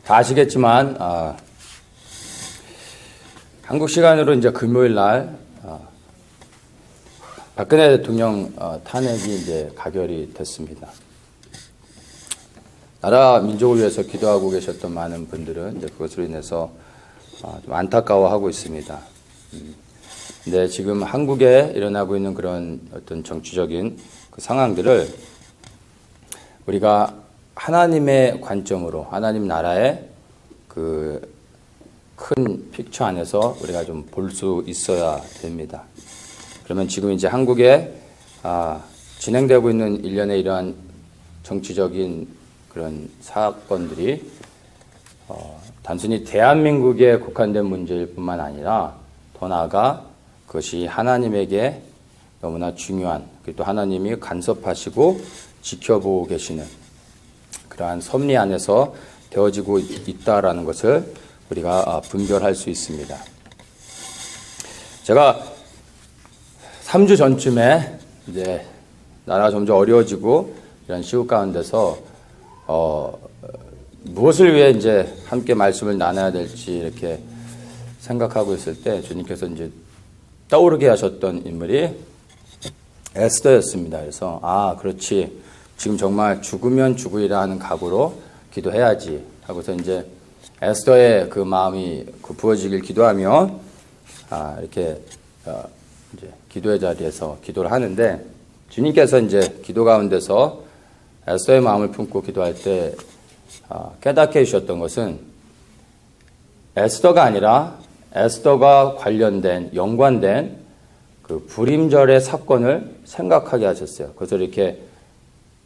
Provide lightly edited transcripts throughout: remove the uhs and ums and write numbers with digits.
다 아시겠지만 한국 시간으로 이제 금요일 날 박근혜 대통령 탄핵이 이제 가결이 됐습니다. 나라 민족을 위해서 기도하고 계셨던 많은 분들은 이제 그것으로 인해서 좀 안타까워하고 있습니다. 근데 지금 한국에 일어나고 있는 그런 어떤 정치적인 그 상황들을 우리가 하나님의 관점으로 하나님 나라의 그 큰 픽처 안에서 우리가 좀 볼 수 있어야 됩니다. 그러면 지금 이제 한국에 진행되고 있는 일련의 이러한 정치적인 그런 사건들이 단순히 대한민국에 국한된 문제일 뿐만 아니라 더 나아가 그것이 하나님에게 너무나 중요한, 그리고 또 하나님이 간섭하시고 지켜보고 계시는 그러한 섭리 안에서 되어지고 있다라는 것을 우리가 분별할 수 있습니다. 제가 3주 전쯤에 이제 나라가 점점 어려워지고 이런 시국 가운데서 무엇을 위해 이제 함께 말씀을 나눠야 될지 이렇게 생각하고 있을 때 주님께서 이제 떠오르게 하셨던 인물이 에스더였습니다. 그래서 그렇지, 지금 정말 죽으면 죽으리라 하는 각오로 기도해야지 하고서 이제 에스더의 그 마음이 부어지길 기도하며 이렇게 이제 기도의 자리에서 기도를 하는데, 주님께서 이제 기도 가운데서 에스더의 마음을 품고 기도할 때 깨닫게 해주셨던 것은 에스더가 아니라 에스더가 관련된 연관된 그 불임절의 사건을 생각하게 하셨어요. 그래서 이렇게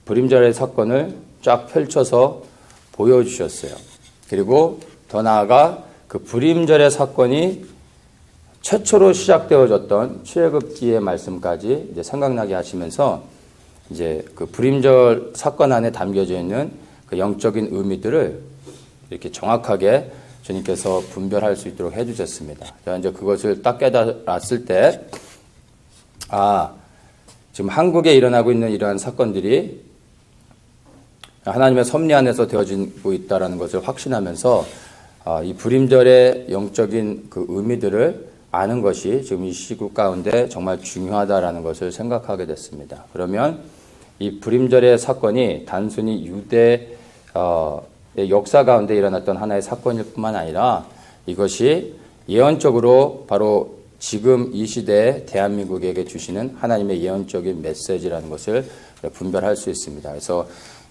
불임절의 사건을 쫙 펼쳐서 보여주셨어요. 그리고 더 나아가 그 불임절의 사건이 최초로 시작되어졌던 출애굽기의 말씀까지 이제 생각나게 하시면서 이제 그 불임절 사건 안에 담겨져 있는 그 영적인 의미들을 이렇게 정확하게 주님께서 분별할 수 있도록 해주셨습니다. 제가 이제 그것을 딱 깨달았을 때, 지금 한국에 일어나고 있는 이러한 사건들이 하나님의 섭리 안에서 되어지고 있다는 것을 확신하면서 이 불임절의 영적인 그 의미들을 아는 것이 지금 이 시국 가운데 정말 중요하다라는 것을 생각하게 됐습니다. 그러면 이 불임절의 사건이 단순히 유대의 역사 가운데 일어났던 하나의 사건일 뿐만 아니라 이것이 예언적으로 바로 지금 이 시대에 대한민국에게 주시는 하나님의 예언적인 메시지라는 것을 분별할 수 있습니다. 그래서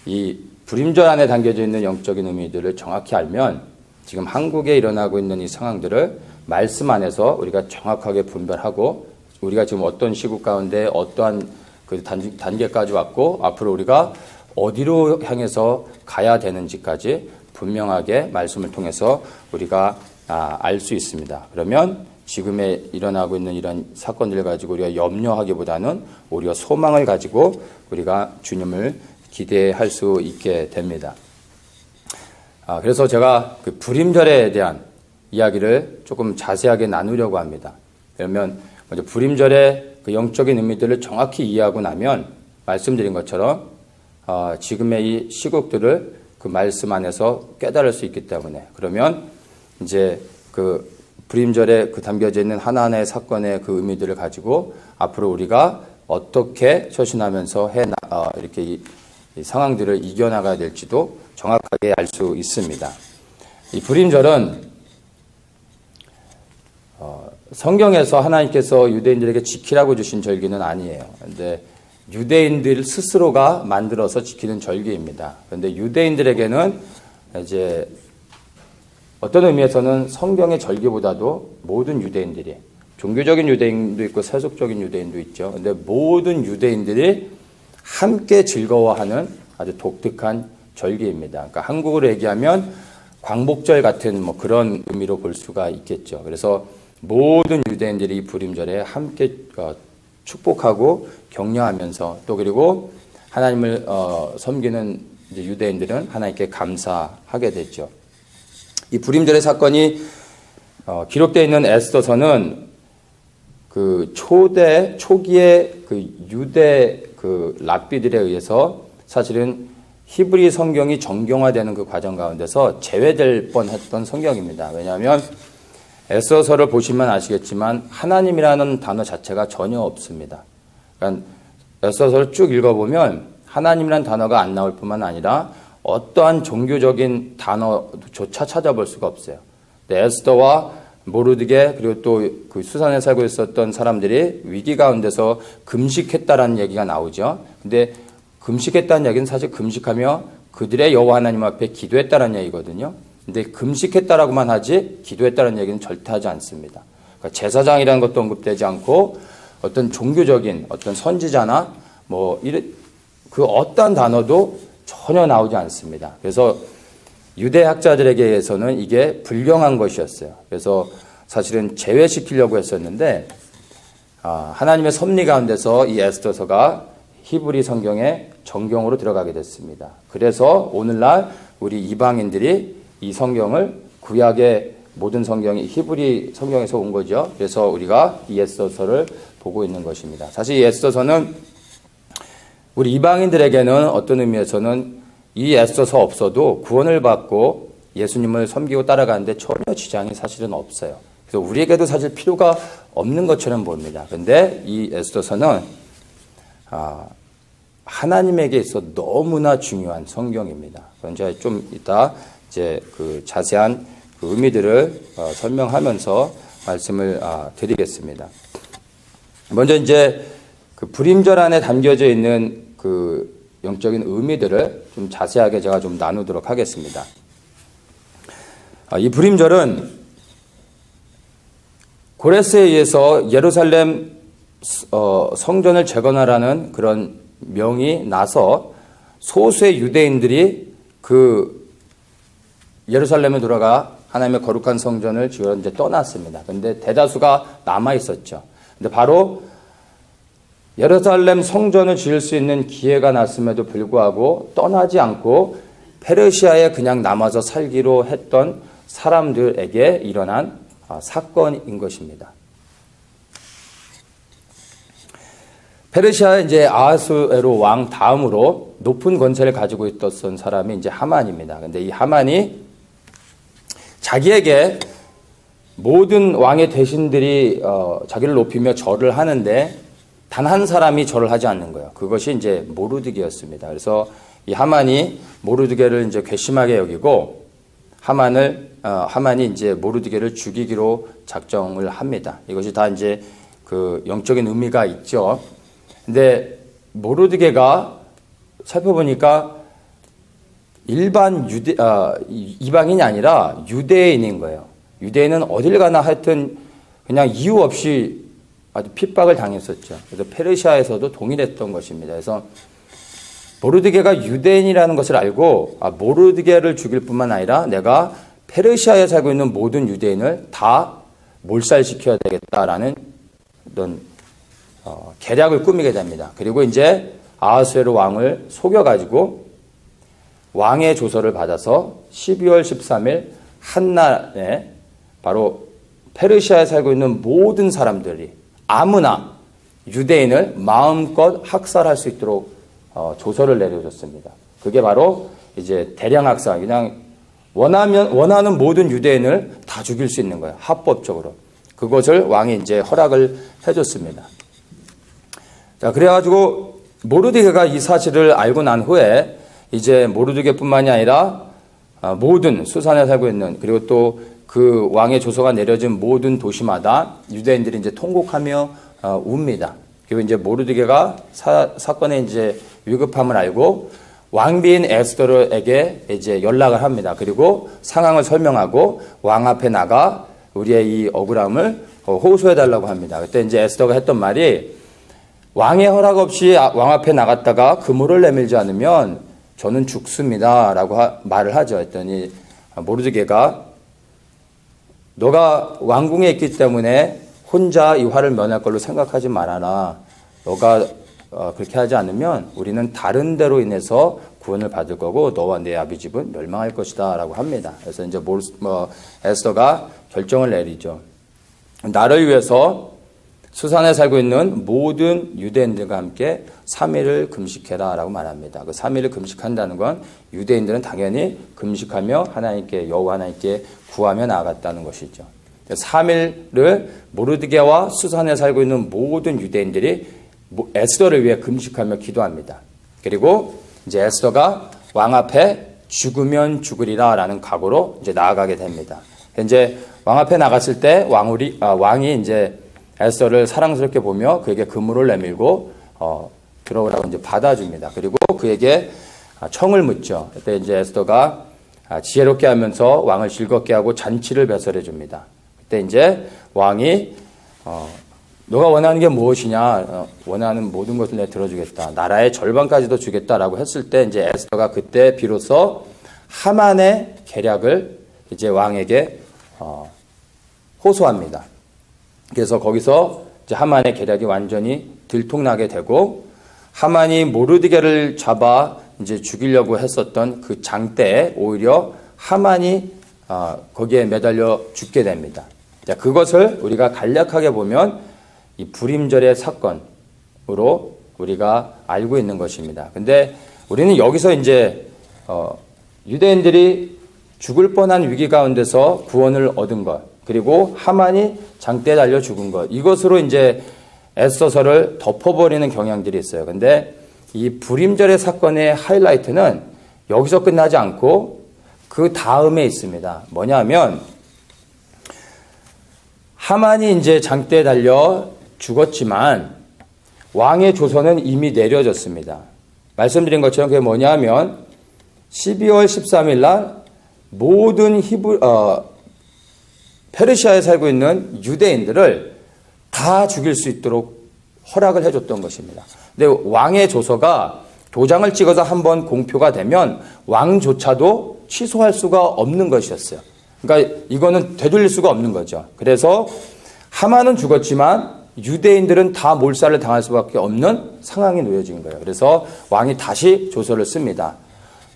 이 불임절 안에 담겨져 있는 영적인 의미들을 정확히 알면 지금 한국에 일어나고 있는 이 상황들을 말씀 안에서 우리가 정확하게 분별하고, 우리가 지금 어떤 시국 가운데 어떠한 그 단계까지 왔고 앞으로 우리가 어디로 향해서 가야 되는지까지 분명하게 말씀을 통해서 우리가 알 수 있습니다. 그러면 지금에 일어나고 있는 이런 사건들을 가지고 우리가 염려하기보다는 오히려 소망을 가지고 우리가 주님을 기대할 수 있게 됩니다. 그래서 제가 그 불임절에 대한 이야기를 조금 자세하게 나누려고 합니다. 그러면 먼저 불임절의 그 영적인 의미들을 정확히 이해하고 나면 말씀드린 것처럼 지금의 이 시국들을 그 말씀 안에서 깨달을 수 있기 때문에, 그러면 이제 그 불임절에 그 담겨져 있는 하나하나의 사건의 그 의미들을 가지고 앞으로 우리가 어떻게 처신하면서 이렇게 이 상황들을 이겨나가야 될지도 정확하게 알 수 있습니다. 이 불임절은 성경에서 하나님께서 유대인들에게 지키라고 주신 절기는 아니에요. 그런데 유대인들 스스로가 만들어서 지키는 절기입니다. 그런데 유대인들에게는 이제 어떤 의미에서는 성경의 절기보다도 모든 유대인들이, 종교적인 유대인도 있고 세속적인 유대인도 있죠. 그런데 모든 유대인들이 함께 즐거워하는 아주 독특한 절기입니다. 그러니까 한국으로 얘기하면 광복절 같은 뭐 그런 의미로 볼 수가 있겠죠. 그래서 모든 유대인들이 이 불임절에 함께 축복하고 격려하면서, 또 그리고 하나님을 섬기는 이제 유대인들은 하나님께 감사하게 됐죠. 이 불임절의 사건이 기록되어 있는 에스더서는 그 초기의 그 유대 그 랍비들에 의해서 사실은 히브리 성경이 정경화되는 그 과정 가운데서 제외될 뻔했던 성경입니다. 왜냐하면 에스더서를 보시면 아시겠지만 하나님이라는 단어 자체가 전혀 없습니다. 그러니까 에스더서를 쭉 읽어보면 하나님이라는 단어가 안 나올 뿐만 아니라 어떠한 종교적인 단어조차 찾아볼 수가 없어요. 에스더와 모르드게 그리고 또 그 수산에 살고 있었던 사람들이 위기 가운데서 금식했다라는 얘기가 나오죠. 근데 금식했다는 얘기는 사실 금식하며 그들의 여호와 하나님 앞에 기도했다는 얘기거든요. 근데 금식했다라고만 하지 기도했다는 얘기는 절대 하지 않습니다. 그러니까 제사장이라는 것도 언급되지 않고 어떤 종교적인 어떤 선지자나 그 어떠한 단어도 전혀 나오지 않습니다. 그래서 유대 학자들에게서는 이게 불경한 것이었어요. 그래서 사실은 제외시키려고 했었는데 하나님의 섭리 가운데서 이 에스더서가 히브리 성경의 정경으로 들어가게 됐습니다. 그래서 오늘날 우리 이방인들이 이 성경을 구약의 모든 성경이 히브리 성경에서 온 거죠. 그래서 우리가 이 에스더서를 보고 있는 것입니다. 사실 이 에스더서는 우리 이방인들에게는 어떤 의미에서는 이 에스더서 없어도 구원을 받고 예수님을 섬기고 따라가는데 전혀 지장이 사실은 없어요. 그래서 우리에게도 사실 필요가 없는 것처럼 보입니다. 그런데 이 에스더서는 하나님에게 있어 너무나 중요한 성경입니다. 이제 좀 이따 이제 그 자세한 그 의미들을 설명하면서 말씀을 드리겠습니다. 먼저 이제 그 불임절 안에 담겨져 있는 그 영적인 의미들을 좀 자세하게 제가 좀 나누도록 하겠습니다. 이 불임절은 고레스에 의해서 예루살렘 성전을 재건하라는 그런 명이 나서 소수의 유대인들이 그 예루살렘에 들어가 하나님의 거룩한 성전을 지으러 이제 떠났습니다. 그런데 대다수가 남아 있었죠. 근데 바로 예루살렘 성전을 지을 수 있는 기회가 났음에도 불구하고 떠나지 않고 페르시아에 그냥 남아서 살기로 했던 사람들에게 일어난 사건인 것입니다. 페르시아의 이제 아하수에로 왕 다음으로 높은 권세를 가지고 있었던 사람이 이제 하만입니다. 근데 이 하만이 자기에게 모든 왕의 대신들이 자기를 높이며 절을 하는데 단 한 사람이 절을 하지 않는 거예요. 그것이 이제 모르드게였습니다. 그래서 이 하만이 모르드게를 이제 괘씸하게 여기고 하만이 이제 모르드게를 죽이기로 작정을 합니다. 이것이 다 이제 그 영적인 의미가 있죠. 근데 모르드게가 살펴보니까 일반 이방인이 아니라 유대인인 거예요. 유대인은 어딜 가나 하여튼 그냥 이유 없이 아주 핍박을 당했었죠. 그래서 페르시아에서도 동일했던 것입니다. 그래서 모르드게가 유대인이라는 것을 알고 모르드게를 죽일 뿐만 아니라 내가 페르시아에 살고 있는 모든 유대인을 다 몰살시켜야 되겠다라는 어떤 계략을 꾸미게 됩니다. 그리고 이제 아하수에로 왕을 속여가지고 왕의 조서를 받아서 12월 13일 한날에 바로 페르시아에 살고 있는 모든 사람들이 아무나 유대인을 마음껏 학살할 수 있도록 조서를 내려줬습니다. 그게 바로 이제 대량 학살, 그냥 원하는 모든 유대인을 다 죽일 수 있는 거예요. 합법적으로. 그것을 왕이 이제 허락을 해줬습니다. 자, 그래가지고 모르드게가 이 사실을 알고 난 후에 이제 모르드게뿐만이 아니라 모든 수산에 살고 있는 그리고 또 그 왕의 조서가 내려진 모든 도시마다 유대인들이 이제 통곡하며 웁니다. 그리고 이제 모르드게가 사건의 이제 위급함을 알고 왕비인 에스더에게 이제 연락을 합니다. 그리고 상황을 설명하고 왕 앞에 나가 우리의 이 억울함을 호소해 달라고 합니다. 그때 이제 에스더가 했던 말이 왕의 허락 없이 왕 앞에 나갔다가 그물을 내밀지 않으면 저는 죽습니다라고 말을 하죠. 했더니 모르드게가 너가 왕궁에 있기 때문에 혼자 이 화를 면할 걸로 생각하지 말아라. 너가 그렇게 하지 않으면 우리는 다른 데로 인해서 구원을 받을 거고 너와 내 아비 집은 멸망할 것이다 라고 합니다. 그래서 이제 에스더가 결정을 내리죠. 나를 위해서 수산에 살고 있는 모든 유대인들과 함께 3일을 금식해라라고 말합니다. 그 3일을 금식한다는 건 유대인들은 당연히 금식하며 하나님께 여호와 하나님께 구하며 나아갔다는 것이죠. 3일을 모르드게와 수산에 살고 있는 모든 유대인들이 에스더를 위해 금식하며 기도합니다. 그리고 이제 에스더가 왕 앞에 죽으면 죽으리라라는 각오로 이제 나아가게 됩니다. 이제 왕 앞에 나갔을 때 왕이 이제 에스더를 사랑스럽게 보며 그에게 그물을 내밀고 들어오라고 이제 받아줍니다. 그리고 그에게 청을 묻죠. 그때 이제 에스더가 지혜롭게 하면서 왕을 즐겁게 하고 잔치를 배설해 줍니다. 그때 이제 왕이 너가 원하는 게 무엇이냐? 원하는 모든 것을 내가 들어주겠다. 나라의 절반까지도 주겠다라고 했을 때 이제 에스더가 그때 비로소 하만의 계략을 이제 왕에게 호소합니다. 그래서 거기서 이제 하만의 계략이 완전히 들통나게 되고 하만이 모르드게를 잡아 이제 죽이려고 했었던 그 장때에 오히려 하만이 거기에 매달려 죽게 됩니다. 자, 그것을 우리가 간략하게 보면 이 불임절의 사건으로 우리가 알고 있는 것입니다. 근데 우리는 여기서 이제 유대인들이 죽을 뻔한 위기 가운데서 구원을 얻은 것, 그리고 하만이 장대에 달려 죽은 것, 이것으로 이제 에스더서를 덮어버리는 경향들이 있어요. 근데 이 불임절의 사건의 하이라이트는 여기서 끝나지 않고 그 다음에 있습니다. 뭐냐면 하만이 이제 장대에 달려 죽었지만 왕의 조서는 이미 내려졌습니다. 말씀드린 것처럼 그게 뭐냐면 12월 13일 날 모든 페르시아에 살고 있는 유대인들을 다 죽일 수 있도록 허락을 해줬던 것입니다. 근데 왕의 조서가 도장을 찍어서 한번 공표가 되면 왕조차도 취소할 수가 없는 것이었어요. 그러니까 이거는 되돌릴 수가 없는 거죠. 그래서 하만은 죽었지만 유대인들은 다 몰살을 당할 수밖에 없는 상황이 놓여진 거예요. 그래서 왕이 다시 조서를 씁니다.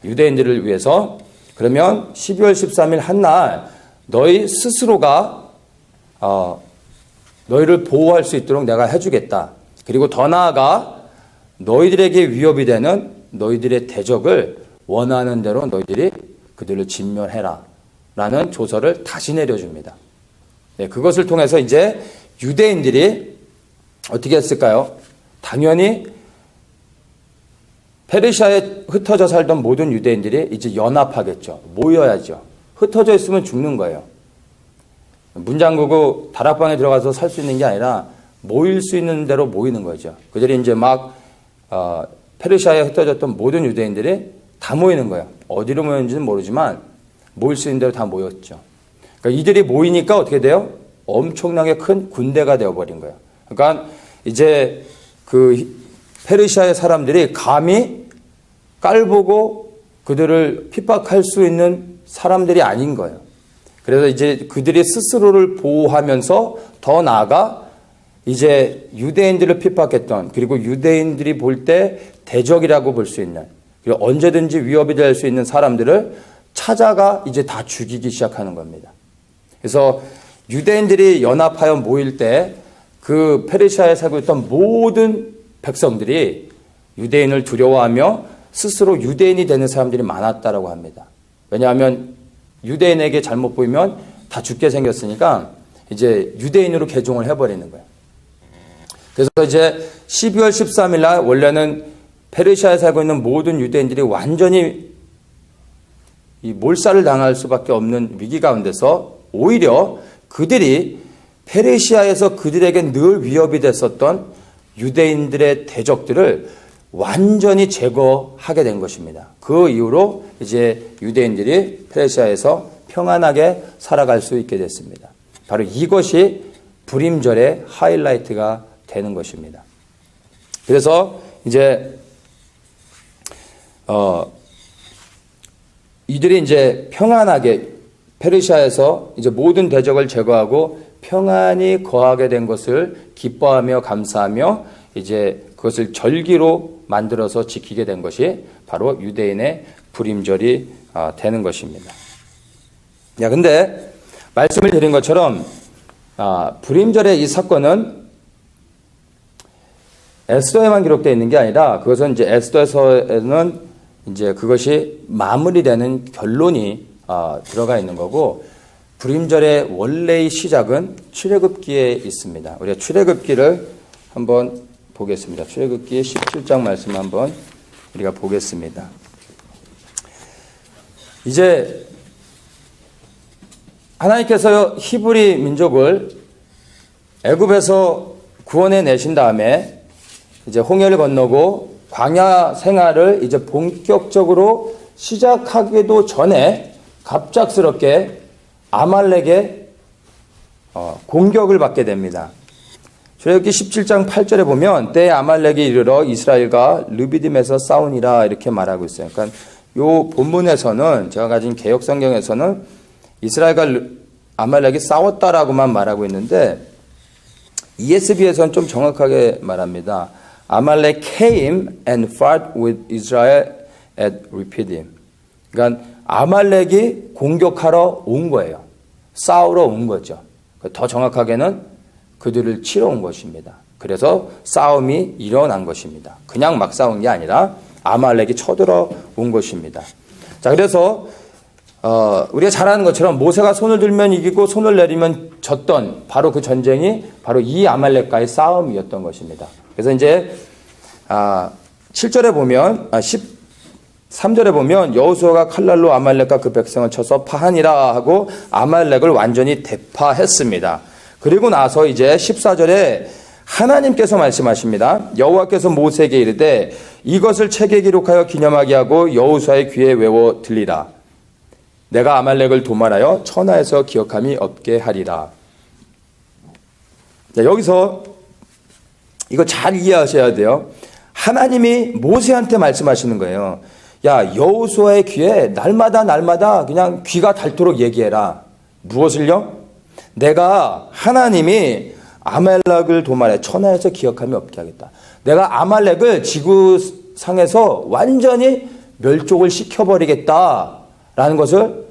유대인들을 위해서 그러면 12월 13일 한날 너희 스스로가 너희를 보호할 수 있도록 내가 해주겠다. 그리고 더 나아가 너희들에게 위협이 되는 너희들의 대적을 원하는 대로 너희들이 그들을 진멸해라 라는 조서를 다시 내려줍니다. 네, 그것을 통해서 이제 유대인들이 어떻게 했을까요? 당연히 페르시아에 흩어져 살던 모든 유대인들이 이제 연합하겠죠. 모여야죠. 흩어져 있으면 죽는 거예요. 문 잠그고 다락방에 들어가서 살 수 있는 게 아니라 모일 수 있는 대로 모이는 거죠. 그들이 이제 막 페르시아에 흩어졌던 모든 유대인들이 다 모이는 거예요. 어디로 모였는지는 모르지만 모일 수 있는 대로 다 모였죠. 그러니까 이들이 모이니까 어떻게 돼요? 엄청나게 큰 군대가 되어버린 거예요. 그러니까 이제 그 페르시아의 사람들이 감히 깔보고 그들을 핍박할 수 있는 사람들이 아닌 거예요. 그래서 이제 그들이 스스로를 보호하면서 더 나아가 이제 유대인들을 핍박했던, 그리고 유대인들이 볼 때 대적이라고 볼 수 있는, 그리고 언제든지 위협이 될 수 있는 사람들을 찾아가 이제 다 죽이기 시작하는 겁니다. 그래서 유대인들이 연합하여 모일 때 그 페르시아에 살고 있던 모든 백성들이 유대인을 두려워하며 스스로 유대인이 되는 사람들이 많았다라고 합니다. 왜냐하면 유대인에게 잘못 보이면 다 죽게 생겼으니까 이제 유대인으로 개종을 해버리는 거예요. 그래서 이제 12월 13일 날 원래는 페르시아에 살고 있는 모든 유대인들이 완전히 이 몰살을 당할 수밖에 없는 위기 가운데서 오히려 그들이 페르시아에서 그들에게 늘 위협이 됐었던 유대인들의 대적들을 완전히 제거하게 된 것입니다. 그 이후로 이제 유대인들이 페르시아에서 평안하게 살아갈 수 있게 됐습니다. 바로 이것이 불임절의 하이라이트가 되는 것입니다. 그래서 이제 이들이 이제 평안하게 페르시아에서 이제 모든 대적을 제거하고 평안히 거하게 된 것을 기뻐하며 감사하며 이제 그것을 절기로 만들어서 지키게 된 것이 바로 유대인의 불임절이 되는 것입니다. 야, 근데 말씀을 드린 것처럼 불임절의 이 사건은 에스더에만 기록되어 있는 게 아니라 그것은 이제 에스더에서는 이제 그것이 마무리되는 결론이 들어가 있는 거고, 불임절의 원래의 시작은 출애굽기에 있습니다. 우리가 출애굽기를 한번 보겠습니다. 출애굽기 17장 말씀 한번 우리가 보겠습니다. 이제 하나님께서 히브리 민족을 애굽에서 구원해 내신 다음에 이제 홍해를 건너고 광야 생활을 이제 본격적으로 시작하기도 전에 갑작스럽게 아말렉의 공격을 받게 됩니다. 출애굽기 17장 8절에 보면 때에 아말렉이 이르러 이스라엘과 르비딤에서 싸우니라 이렇게 말하고 있어요. 그러니까 요 본문에서는 제가 가진 개역 성경에서는 이스라엘과 아말렉이 싸웠다라고만 말하고 있는데 ESV에서는 좀 정확하게 말합니다. 아말렉 came and fought with Israel at Rephidim. 그러니까 아말렉이 공격하러 온 거예요. 싸우러 온 거죠. 더 정확하게는 그들을 치러 온 것입니다. 그래서 싸움이 일어난 것입니다. 그냥 막 싸운 게 아니라 아말렉이 쳐들어 온 것입니다. 자, 그래서 우리가 잘 아는 것처럼 모세가 손을 들면 이기고 손을 내리면 졌던 바로 그 전쟁이 바로 이 아말렉과의 싸움이었던 것입니다. 그래서 이제 7절에 보면 13절에 보면 여호수아가 칼날로 아말렉과 그 백성을 쳐서 파하니라 하고 아말렉을 완전히 대파했습니다. 그리고 나서 이제 14절에 하나님께서 말씀하십니다. 여호와께서 모세에게 이르되 이것을 책에 기록하여 기념하게 하고 여호수아의 귀에 외워 들리라. 내가 아말렉을 도말하여 천하에서 기억함이 없게 하리라. 자, 여기서 이거 잘 이해하셔야 돼요. 하나님이 모세한테 말씀하시는 거예요. 야, 여호수아의 귀에 날마다 그냥 귀가 닳도록 얘기해라. 무엇을요? 내가 하나님이 아말렉을 도말해 천하에서 기억함이 없게 하겠다. 내가 아말렉을 지구상에서 완전히 멸족을 시켜버리겠다라는 것을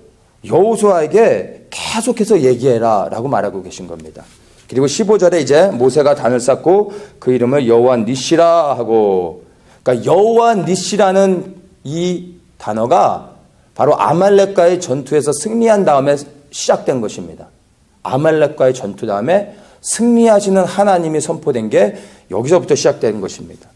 여호수아에게 계속해서 얘기해라 라고 말하고 계신 겁니다. 그리고 15절에 이제 모세가 단을 쌓고 그 이름을 여호와 니시라 하고, 그러니까 여호와 니시라는 이 단어가 바로 아말렉과의 전투에서 승리한 다음에 시작된 것입니다. 아말렉과의 전투 다음에 승리하시는 하나님이 선포된 게 여기서부터 시작된 것입니다.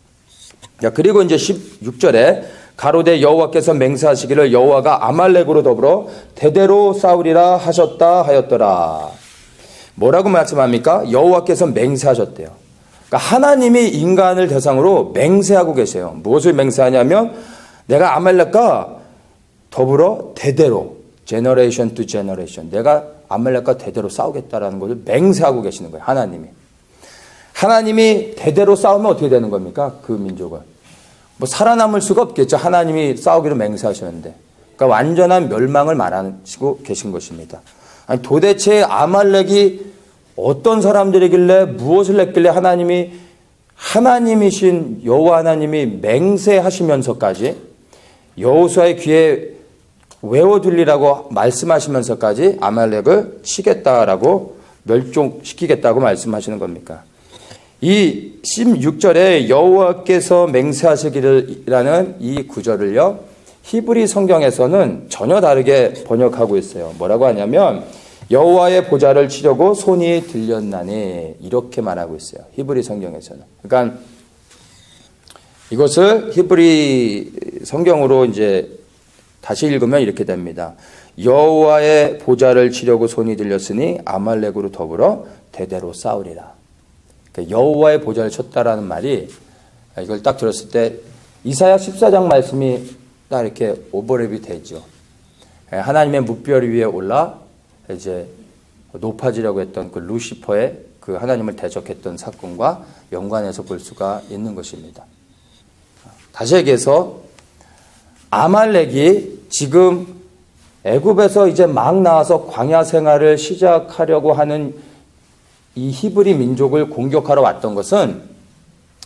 자, 그리고 이제 16절에 가로되 여호와께서 맹세하시기를 여호와가 아말렉으로 더불어 대대로 싸우리라 하셨다 하였더라. 뭐라고 말씀합니까? 여호와께서 맹세하셨대요. 그러니까 하나님이 인간을 대상으로 맹세하고 계세요. 무엇을 맹세하냐면 내가 아말렉과 더불어 대대로 제너레이션 투 제너레이션 내가 아말렉과 대대로 싸우겠다라는 것을 맹세하고 계시는 거예요. 하나님이 대대로 싸우면 어떻게 되는 겁니까? 그 민족은 뭐 살아남을 수가 없겠죠. 하나님이 싸우기로 맹세하셨는데, 그러니까 완전한 멸망을 말하시고 계신 것입니다. 아니, 도대체 아말렉이 어떤 사람들이길래 무엇을 했길래 하나님이신 여호와 하나님이 맹세하시면서까지 여호수아의 귀에 외워들리라고 말씀하시면서까지 아말렉을 치겠다라고 멸종시키겠다고 말씀하시는 겁니까? 이 16절에 여호와께서 맹세하시기를이라는 이 구절을요, 히브리 성경에서는 전혀 다르게 번역하고 있어요. 뭐라고 하냐면 여호와의 보좌를 치려고 손이 들렸나니 이렇게 말하고 있어요. 히브리 성경에서는. 그러니까 이것을 히브리 성경으로 이제 다시 읽으면 이렇게 됩니다. 여호와의 보좌를 치려고 손이 들렸으니 아말렉으로 더불어 대대로 싸우리라. 그러니까 여호와의 보좌를 쳤다라는 말이, 이걸 딱 들었을 때 이사야 14장 말씀이 딱 이렇게 오버랩이 되죠. 하나님의 뭇별 위에 올라 이제 높아지려고 했던 그 루시퍼의 그 하나님을 대적했던 사건과 연관해서 볼 수가 있는 것입니다. 다시 얘기해서 아말렉이 지금 애굽에서 이제 막 나와서 광야 생활을 시작하려고 하는 이 히브리 민족을 공격하러 왔던 것은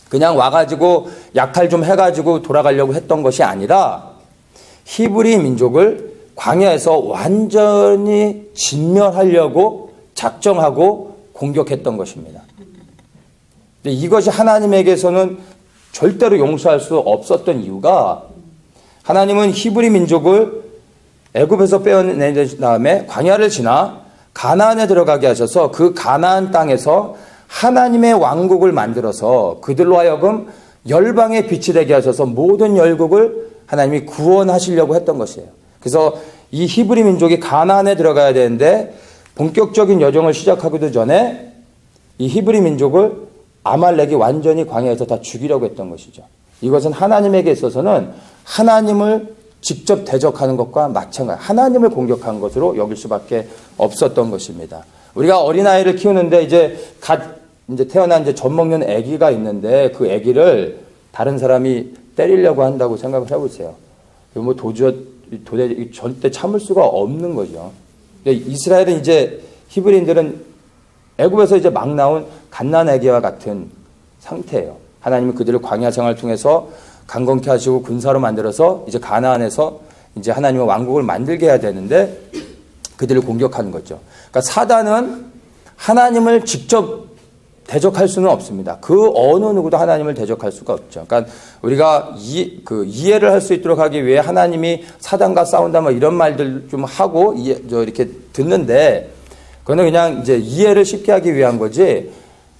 그냥 와가지고 약탈 좀 해가지고 돌아가려고 했던 것이 아니라 히브리 민족을 광야에서 완전히 진멸하려고 작정하고 공격했던 것입니다. 근데 이것이 하나님에게서는 절대로 용서할 수 없었던 이유가 하나님은 히브리 민족을 애굽에서 빼어낸 다음에 광야를 지나 가나안에 들어가게 하셔서 그 가나안 땅에서 하나님의 왕국을 만들어서 그들로 하여금 열방의 빛이 되게 하셔서 모든 열국을 하나님이 구원하시려고 했던 것이에요. 그래서 이 히브리 민족이 가나안에 들어가야 되는데 본격적인 여정을 시작하기도 전에 이 히브리 민족을 아말렉이 완전히 광야에서 다 죽이려고 했던 것이죠. 이것은 하나님에게 있어서는 하나님을 직접 대적하는 것과 마찬가지, 하나님을 공격한 것으로 여길 수밖에 없었던 것입니다. 우리가 어린아이를 키우는데 이제 태어난 젖 먹는 아기가 있는데 그 아기를 다른 사람이 때리려고 한다고 생각을 해보세요. 뭐 도저히 절대 참을 수가 없는 거죠. 근데 이스라엘은 이제 히브리인들은 애굽에서 이제 막 나온 갓난 아기와 같은 상태예요. 하나님은 그들을 광야 생활을 통해서 강건케 하시고 군사로 만들어서 이제 가나안에서 이제 하나님의 왕국을 만들게 해야 되는데 그들을 공격하는 거죠. 그러니까 사단은 하나님을 직접 대적할 수는 없습니다. 그 어느 누구도 하나님을 대적할 수가 없죠. 그러니까 우리가 이해를 할 수 있도록 하기 위해 하나님이 사단과 싸운다 뭐 이런 말들 좀 하고 이렇게 듣는데 그거는 그냥 이제 이해를 쉽게 하기 위한 거지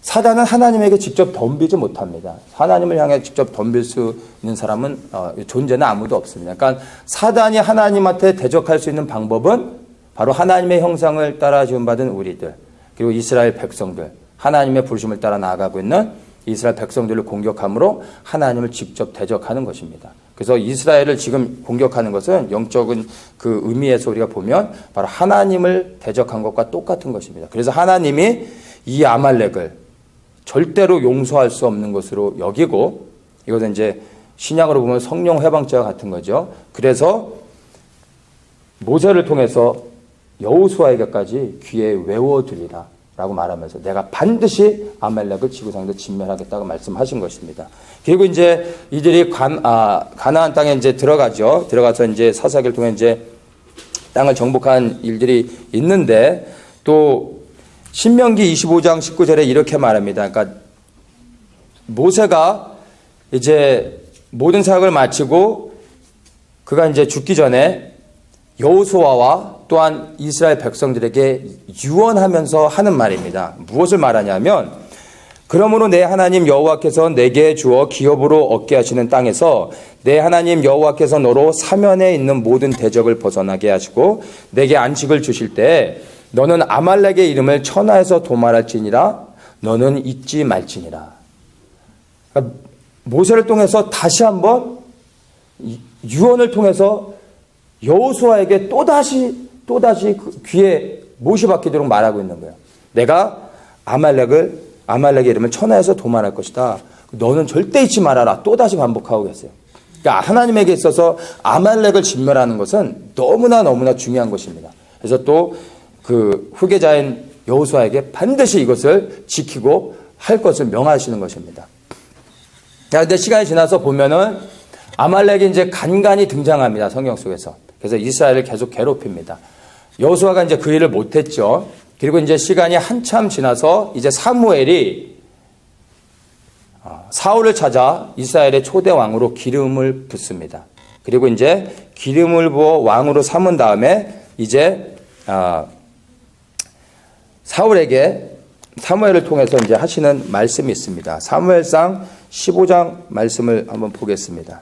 사단은 하나님에게 직접 덤비지 못합니다. 하나님을 향해 직접 덤빌 수 있는 사람은 존재는 아무도 없습니다. 그러니까 사단이 하나님한테 대적할 수 있는 방법은 바로 하나님의 형상을 따라 지음받은 우리들 그리고 이스라엘 백성들 하나님의 부르심을 따라 나아가고 있는 이스라엘 백성들을 공격함으로 하나님을 직접 대적하는 것입니다. 그래서 이스라엘을 지금 공격하는 것은 영적인 그 의미에서 우리가 보면 바로 하나님을 대적한 것과 똑같은 것입니다. 그래서 하나님이 이 아말렉을 절대로 용서할 수 없는 것으로 여기고 이것은 이제 신약으로 보면 성령 해방죄와 같은 거죠. 그래서 모세를 통해서 여호수아에게까지 귀에 외워두리라 라고 말하면서 내가 반드시 아말렉을 지구상에서 진멸하겠다고 말씀하신 것입니다. 그리고 이제 이들이 가나안 땅에 이제 들어가죠. 들어가서 이제 사사기를 통해 이제 땅을 정복한 일들이 있는데 또 신명기 25장 19절에 이렇게 말합니다. 그러니까 모세가 이제 모든 사역을 마치고 그가 이제 죽기 전에 여호수아와 또한 이스라엘 백성들에게 유언하면서 하는 말입니다. 무엇을 말하냐면 그러므로 내 하나님 여호와께서 내게 주어 기업으로 얻게 하시는 땅에서 내 하나님 여호와께서 너로 사면에 있는 모든 대적을 벗어나게 하시고 내게 안식을 주실 때 너는 아말렉의 이름을 천하에서 도말할지니라 너는 잊지 말지니라. 그러니까 모세를 통해서 다시 한번 유언을 통해서 여호수아에게 또다시 그 귀에 못이 박히도록 말하고 있는 거예요. 내가 아말렉의 이름을 천하에서 도말할 것이다. 너는 절대 잊지 말아라. 또다시 반복하고 계세요. 그러니까 하나님에게 있어서 아말렉을 진멸하는 것은 너무나 중요한 것입니다. 그래서 또 그 후계자인 여호수아에게 반드시 이것을 지키고 할 것을 명하시는 것입니다. 그런데 시간이 지나서 보면은 아말렉이 이제 간간히 등장합니다. 성경 속에서. 그래서 이스라엘을 계속 괴롭힙니다. 여호수아가 이제 그 일을 못했죠. 그리고 이제 시간이 한참 지나서 이제 사무엘이 사울을 찾아 이스라엘의 초대 왕으로 기름을 붓습니다. 그리고 이제 기름을 부어 왕으로 삼은 다음에 이제 사울에게 사무엘을 통해서 이제 하시는 말씀이 있습니다. 사무엘상 15장 말씀을 한번 보겠습니다.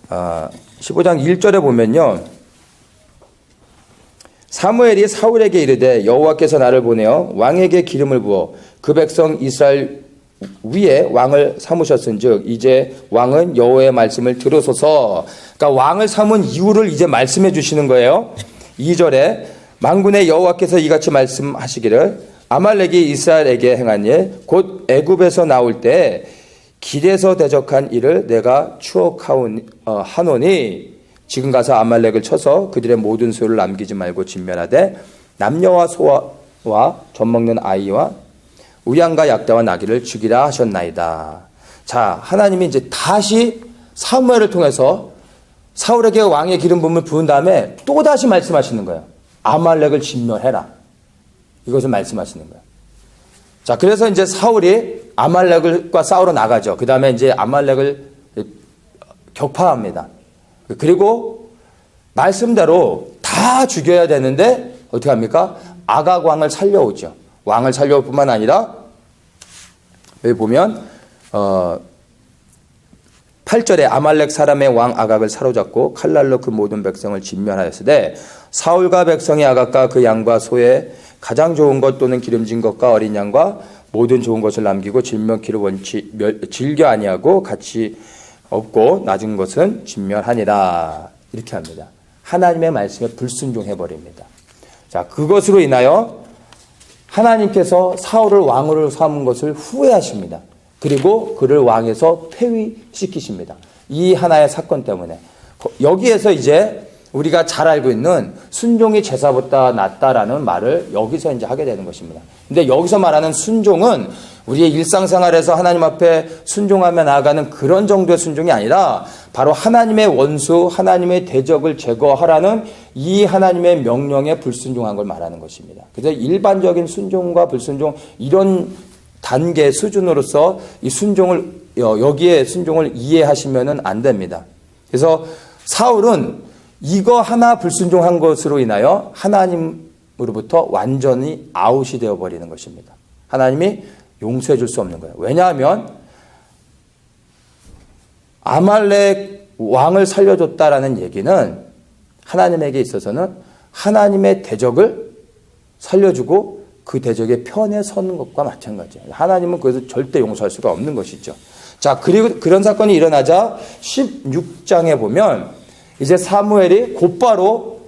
15장 1절에 보면요. 사무엘이 사울에게 이르되 여호와께서 나를 보내어 왕에게 기름을 부어 그 백성 이스라엘 위에 왕을 삼으셨은즉 이제 왕은 여호와의 말씀을 들으소서. 그러니까 왕을 삼은 이유를 이제 말씀해 주시는 거예요. 2절에 만군의 여호와께서 이같이 말씀하시기를 아말렉이 이스라엘에게 행한 일 곧 애굽에서 나올 때 길에서 대적한 일을 내가 추억하노니 지금 가서 아말렉을 쳐서 그들의 모든 소유를 남기지 말고 진멸하되 남녀와 소와 젖 먹는 아이와 우양과 약다와 나귀를 죽이라 하셨나이다. 자, 하나님이 이제 다시 사무엘을 통해서 사울에게 왕의 기름 부음을 부은 다음에 또 다시 말씀하시는 거예요. 아말렉을 진멸해라. 이것을 말씀하시는 거예요. 자, 그래서 이제 사울이 아말렉과 싸우러 나가죠. 그 다음에 이제 아말렉을 격파합니다. 그리고 말씀대로 다 죽여야 되는데 어떻게 합니까? 아각 왕을 살려오죠. 왕을 살려올 뿐만 아니라 여기 보면 8절에 아말렉 사람의 왕 아각을 사로잡고 칼날로 그 모든 백성을 진멸하였으되 사울과 백성이 아각과 그 양과 소에 가장 좋은 것 또는 기름진 것과 어린 양과 모든 좋은 것을 남기고 질먹기를 즐겨 아니하고 가치 없고 낮은 것은 진멸하니라. 이렇게 합니다. 하나님의 말씀에 불순종해 버립니다. 자, 그것으로 인하여 하나님께서 사울을 왕으로 삼은 것을 후회하십니다. 그리고 그를 왕에서 폐위시키십니다. 이 하나의 사건 때문에. 여기에서 이제 우리가 잘 알고 있는 순종이 제사보다 낫다라는 말을 여기서 이제 하게 되는 것입니다. 근데 여기서 말하는 순종은 우리의 일상생활에서 하나님 앞에 순종하며 나아가는 그런 정도의 순종이 아니라 바로 하나님의 원수, 하나님의 대적을 제거하라는 이 하나님의 명령에 불순종한 걸 말하는 것입니다. 그래서 일반적인 순종과 불순종 이런 단계 수준으로서 이 순종을 여기에 순종을 이해하시면은 안 됩니다. 그래서 사울은 이거 하나 불순종한 것으로 인하여 하나님으로부터 완전히 아웃이 되어 버리는 것입니다. 하나님이 용서해 줄 수 없는 거예요. 왜냐하면 아말렉 왕을 살려줬다라는 얘기는 하나님에게 있어서는 하나님의 대적을 살려주고 그 대적의 편에 서는 것과 마찬가지예요. 하나님은 그것을 절대 용서할 수가 없는 것이죠. 자, 그리고 그런 사건이 일어나자 16장에 보면 이제 사무엘이 곧바로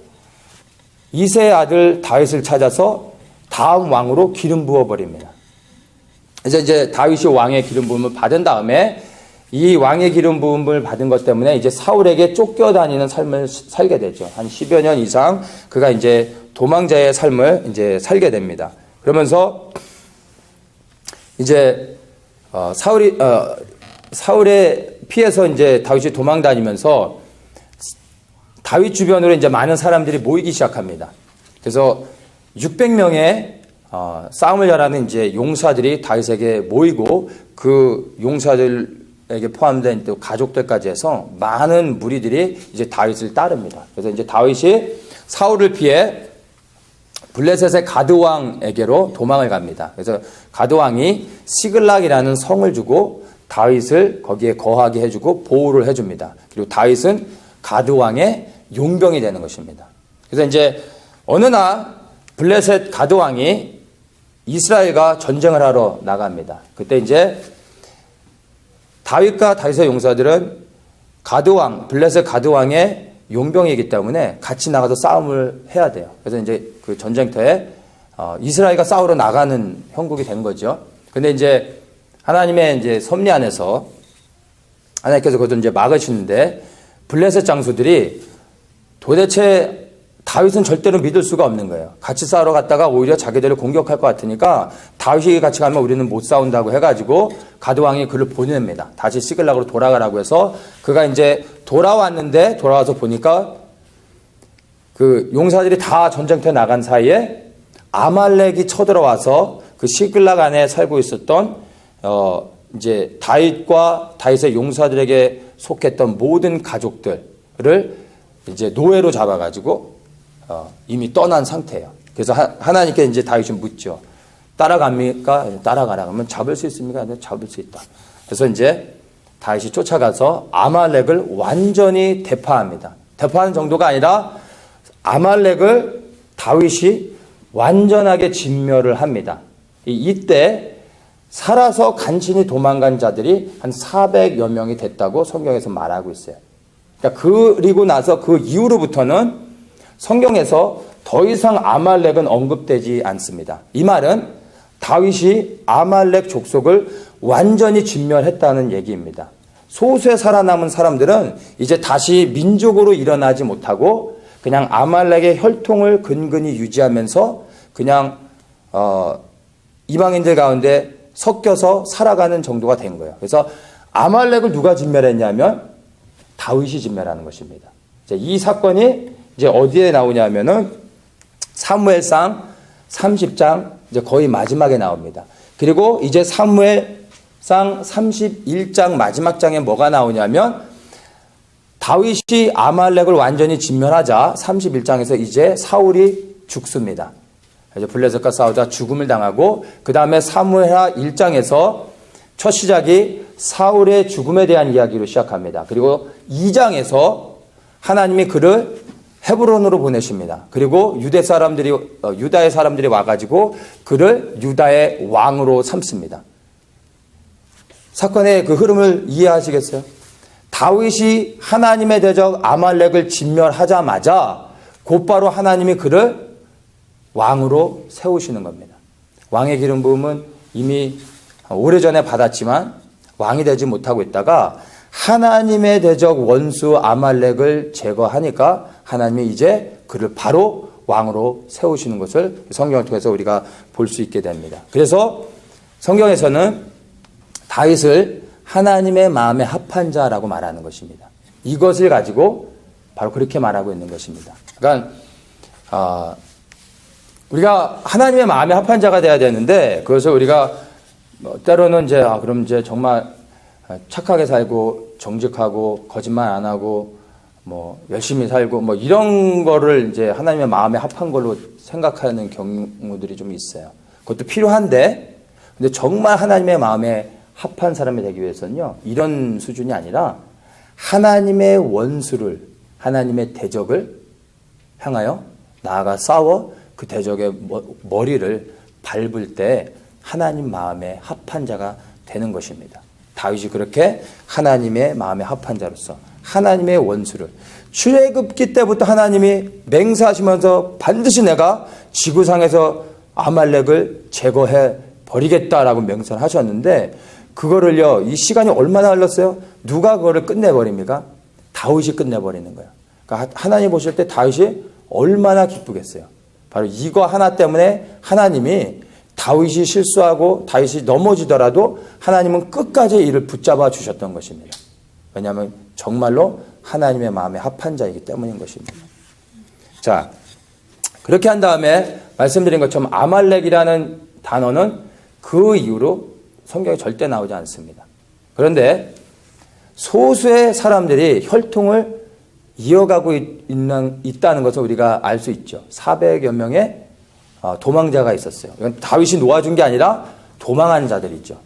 이새의 아들 다윗을 찾아서 다음 왕으로 기름 부어버립니다. 그래서 이제 다윗이 왕의 기름 부음을 받은 다음에 이 왕의 기름 부음을 받은 것 때문에 이제 사울에게 쫓겨다니는 삶을 살게 되죠. 한 10여 년 이상 그가 이제 도망자의 삶을 이제 살게 됩니다. 그러면서 이제 사울의 피해서 이제 다윗이 도망 다니면서 다윗 주변으로 이제 많은 사람들이 모이기 시작합니다. 그래서 600명의 싸움을 잘하는 이제 용사들이 다윗에게 모이고 그 용사들에게 포함된 또 가족들까지 해서 많은 무리들이 이제 다윗을 따릅니다. 그래서 이제 다윗이 사울을 피해 블레셋의 가드 왕에게로 도망을 갑니다. 그래서 가드 왕이 시글락이라는 성을 주고 다윗을 거기에 거하게 해주고 보호를 해줍니다. 그리고 다윗은 가드 왕의 용병이 되는 것입니다. 그래서 이제 어느 날 블레셋 가드 왕이 이스라엘과 전쟁을 하러 나갑니다. 그때 이제 다윗과 다윗의 용사들은 가드 왕, 블레셋 가드 왕의 용병이기 때문에 같이 나가서 싸움을 해야 돼요. 그래서 이제 그 전쟁터에 이스라엘과 싸우러 나가는 형국이 된 거죠. 근데 이제 하나님의 이제 섭리 안에서 하나님께서 그것을 이제 막으시는데 블레셋 장수들이 도대체 다윗은 절대로 믿을 수가 없는 거예요. 같이 싸우러 갔다가 오히려 자기들을 공격할 것 같으니까 다윗이 같이 가면 우리는 못 싸운다고 해가지고 가드왕이 그를 보냅니다. 다시 시글락으로 돌아가라고 해서 그가 이제 돌아왔는데 돌아와서 보니까 그 용사들이 다 전쟁터에 나간 사이에 아말렉이 쳐들어와서 그 시글락 안에 살고 있었던 이제 다윗과 다윗의 용사들에게 속했던 모든 가족들을 이제 노예로 잡아가지고 이미 떠난 상태예요. 그래서 하나님께 이제 다윗이 묻죠. 따라갑니까? 따라가라. 그러면 잡을 수 있습니까? 네, 잡을 수 있다. 그래서 이제 다윗이 쫓아가서 아말렉을 완전히 대파합니다. 대파하는 정도가 아니라 아말렉을 다윗이 완전하게 진멸을 합니다. 이때 살아서 간신히 도망간 자들이 한 400여 명이 됐다고 성경에서 말하고 있어요. 그리고 나서 그 이후로부터는 성경에서 더 이상 아말렉은 언급되지 않습니다. 이 말은 다윗이 아말렉 족속을 완전히 진멸했다는 얘기입니다. 소수에 살아남은 사람들은 이제 다시 민족으로 일어나지 못하고 그냥 아말렉의 혈통을 근근히 유지하면서 그냥 이방인들 가운데 섞여서 살아가는 정도가 된 거예요. 그래서 아말렉을 누가 진멸했냐면 다윗이 진멸하는 것입니다. 이 사건이 이제 어디에 나오냐면은 사무엘상 30장 이제 거의 마지막에 나옵니다. 그리고 이제 사무엘상 31장 마지막 장에 뭐가 나오냐면 다윗이 아말렉을 완전히 진멸하자 31장에서 이제 사울이 죽습니다. 이제 블레셋과 싸우다 죽음을 당하고 그 다음에 사무엘하 1장에서 첫 시작이 사울의 죽음에 대한 이야기로 시작합니다. 그리고 2장에서 하나님이 그를 헤브론으로 보내십니다. 그리고 유다의 사람들이 와가지고 그를 유다의 왕으로 삼습니다. 사건의 그 흐름을 이해하시겠어요? 다윗이 하나님의 대적 아말렉을 진멸하자마자 곧바로 하나님이 그를 왕으로 세우시는 겁니다. 왕의 기름 부음은 이미 오래전에 받았지만 왕이 되지 못하고 있다가 하나님의 대적 원수 아말렉을 제거하니까 하나님이 이제 그를 바로 왕으로 세우시는 것을 성경을 통해서 우리가 볼 수 있게 됩니다. 그래서 성경에서는 다윗을 하나님의 마음에 합한 자라고 말하는 것입니다. 이것을 가지고 바로 그렇게 말하고 있는 것입니다. 그러니까 우리가 하나님의 마음에 합한 자가 돼야 되는데 그것을 우리가 때로는 이제 그럼 이제 정말 착하게 살고 정직하고 거짓말 안 하고 뭐 열심히 살고 뭐 이런 거를 이제 하나님의 마음에 합한 걸로 생각하는 경우들이 좀 있어요. 그것도 필요한데 근데 정말 하나님의 마음에 합한 사람이 되기 위해서는요 이런 수준이 아니라 하나님의 원수를 하나님의 대적을 향하여 나아가 싸워 그 대적의 머리를 밟을 때 하나님 마음에 합한 자가 되는 것입니다. 다윗이 그렇게 하나님의 마음에 합한 자로서 하나님의 원수를 출애굽기 때부터 하나님이 맹세하시면서 반드시 내가 지구상에서 아말렉을 제거해 버리겠다라고 맹세를 하셨는데 그거를요 이 시간이 얼마나 흘렀어요? 누가 그거를 끝내버립니까? 다윗이 끝내버리는 거예요. 그러니까 하나님 보실 때 다윗이 얼마나 기쁘겠어요. 바로 이거 하나 때문에 하나님이 다윗이 실수하고 다윗이 넘어지더라도 하나님은 끝까지 이를 붙잡아 주셨던 것입니다. 왜냐하면 정말로 하나님의 마음에 합한 자이기 때문인 것입니다. 자, 그렇게 한 다음에 말씀드린 것처럼 아말렉이라는 단어는 그 이후로 성경에 절대 나오지 않습니다. 그런데 소수의 사람들이 혈통을 이어가고 있다는 것을 우리가 알 수 있죠. 400여 명의 도망자가 있었어요. 이건 다윗이 놓아준 게 아니라 도망한 자들이 있죠.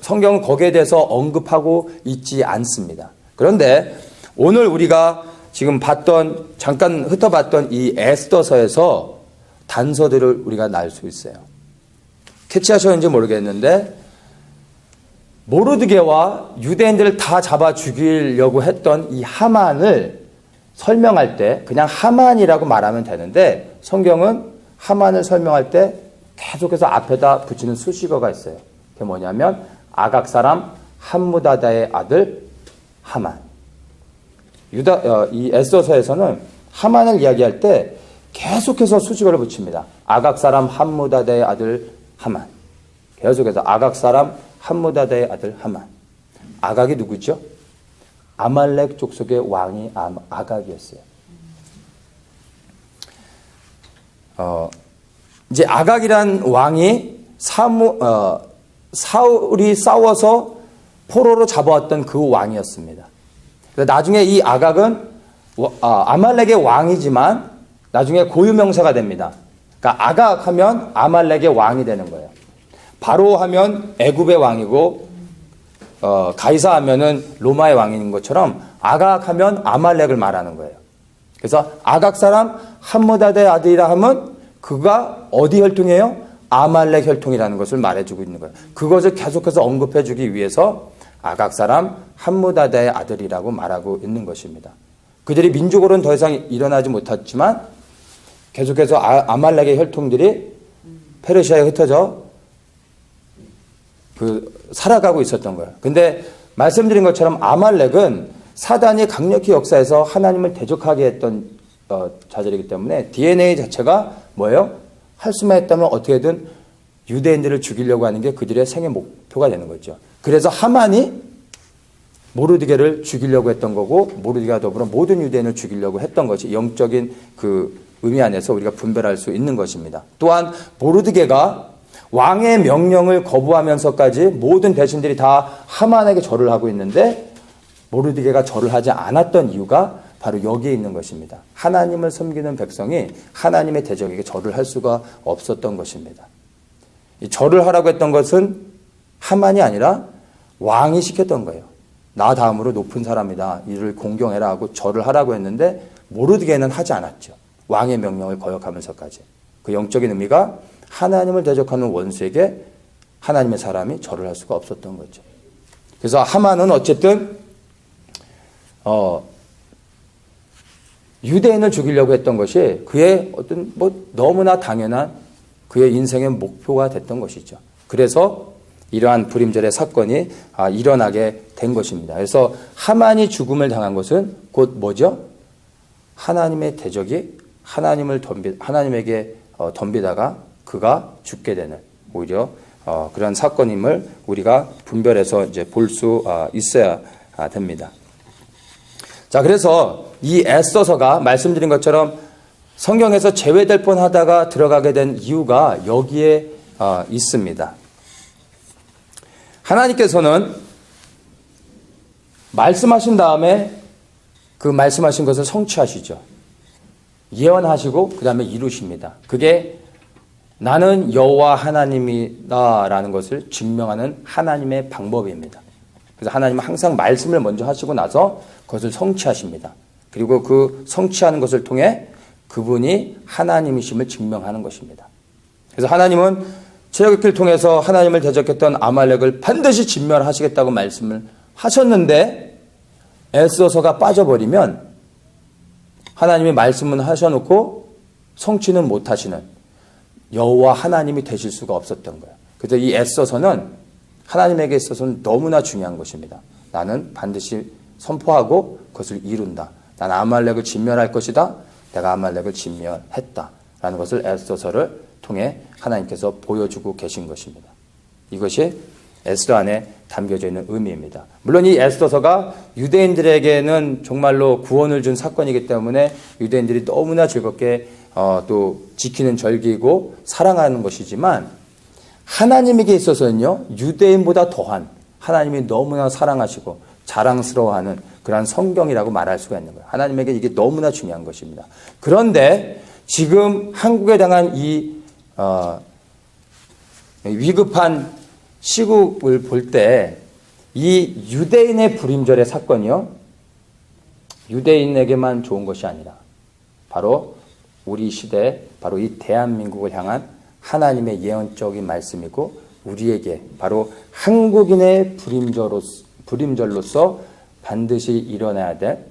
성경은 거기에 대해서 언급하고 있지 않습니다. 그런데 오늘 우리가 지금 잠깐 흩어봤던 이 에스더서에서 단서들을 우리가 날 수 있어요. 캐치하셨는지 모르겠는데 모르드게와 유대인들을 다 잡아 죽이려고 했던 이 하만을 설명할 때 그냥 하만이라고 말하면 되는데 성경은 하만을 설명할 때 계속해서 앞에다 붙이는 수식어가 있어요. 그게 뭐냐면 아각 사람 함무다다의 아들 하만. 이 에스더서에서는 하만을 이야기할 때 계속해서 수식어를 붙입니다. 아각 사람 함무다다의 아들 하만. 계속해서 아각 사람 함무다다의 아들 하만. 아각이 누구죠? 아말렉 족속의 왕이 아각이었어요. 이제 아각이란 왕이 사울이 싸워서 포로로 잡아왔던 그 왕이었습니다. 나중에 이 아각은 아말렉의 왕이지만 나중에 고유명사가 됩니다. 그러니까 아각 하면 아말렉의 왕이 되는 거예요. 바로 하면 애굽의 왕이고 가이사 하면은 로마의 왕인 것처럼 아각 하면 아말렉을 말하는 거예요. 그래서 아각 사람 함무다다의 아들이라 하면 그가 어디 혈통이에요? 아말렉 혈통이라는 것을 말해주고 있는 거예요. 그것을 계속해서 언급해주기 위해서 아각 사람 함무다다의 아들이라고 말하고 있는 것입니다. 그들이 민족으로는 더 이상 일어나지 못했지만 계속해서 아말렉의 혈통들이 페르시아에 흩어져 살아가고 있었던 거예요. 근데 말씀드린 것처럼 아말렉은 사단이 강력히 역사해서 하나님을 대적하게 했던 자들이기 때문에 DNA 자체가 뭐예요? 할 수만 있다면 어떻게든 유대인들을 죽이려고 하는 게 그들의 생애 목표가 되는 거죠. 그래서 하만이 모르드게를 죽이려고 했던 거고 모르드게와 더불어 모든 유대인을 죽이려고 했던 것이 영적인 그 의미 안에서 우리가 분별할 수 있는 것입니다. 또한 모르드게가 왕의 명령을 거부하면서까지 모든 대신들이 다 하만에게 절을 하고 있는데 모르드게가 절을 하지 않았던 이유가 바로 여기에 있는 것입니다. 하나님을 섬기는 백성이 하나님의 대적에게 절을 할 수가 없었던 것입니다. 이 절을 하라고 했던 것은 하만이 아니라 왕이 시켰던 거예요. 나 다음으로 높은 사람이다. 이를 공경해라 하고 절을 하라고 했는데 모르드게는 하지 않았죠. 왕의 명령을 거역하면서까지. 그 영적인 의미가 하나님을 대적하는 원수에게 하나님의 사람이 절을 할 수가 없었던 거죠. 그래서 하만은 어쨌든 유대인을 죽이려고 했던 것이 그의 어떤 너무나 당연한 그의 인생의 목표가 됐던 것이죠. 그래서 이러한 부림절의 사건이 일어나게 된 것입니다. 그래서 하만이 죽음을 당한 것은 곧 뭐죠? 하나님의 대적이 하나님에게 덤비다가 그가 죽게 되는 오히려 그런 사건임을 우리가 분별해서 이제 볼 수 있어야 됩니다. 자, 그래서 이 에스더서가 말씀드린 것처럼 성경에서 제외될 뻔하다가 들어가게 된 이유가 여기에 있습니다. 하나님께서는 말씀하신 다음에 그 말씀하신 것을 성취하시죠. 예언하시고 그 다음에 이루십니다. 그게 나는 여호와 하나님이다라는 것을 증명하는 하나님의 방법입니다. 그래서 하나님은 항상 말씀을 먼저 하시고 나서 그것을 성취하십니다. 그리고 그 성취하는 것을 통해 그분이 하나님이심을 증명하는 것입니다. 그래서 하나님은 출애굽기를 통해서 하나님을 대적했던 아말렉을 반드시 진멸하시겠다고 말씀을 하셨는데 에스더서가 빠져버리면 하나님이 말씀은 하셔놓고 성취는 못하시는 여호와 하나님이 되실 수가 없었던 거예요. 그래서 이 에스더서는 하나님에게 있어서는 너무나 중요한 것입니다. 나는 반드시 선포하고 그것을 이룬다. 나는 아말렉을 진멸할 것이다. 내가 아말렉을 진멸했다. 라는 것을 에스더서를 통해 하나님께서 보여주고 계신 것입니다. 이것이 에스더 안에 담겨져 있는 의미입니다. 물론 이 에스더서가 유대인들에게는 정말로 구원을 준 사건이기 때문에 유대인들이 너무나 즐겁게 또 지키는 절기이고 사랑하는 것이지만 하나님에게 있어서는요, 유대인보다 더한 하나님이 너무나 사랑하시고 자랑스러워하는 그러한 성경이라고 말할 수가 있는 거예요. 하나님에게 이게 너무나 중요한 것입니다. 그런데 지금 한국에 당한 이 위급한 시국을 볼 때 이 유대인의 불임절의 사건이요, 유대인에게만 좋은 것이 아니라 바로 우리 시대, 바로 이 대한민국을 향한 하나님의 예언적인 말씀이고 우리에게 바로 한국인의 불임절로서 반드시 일어나야 될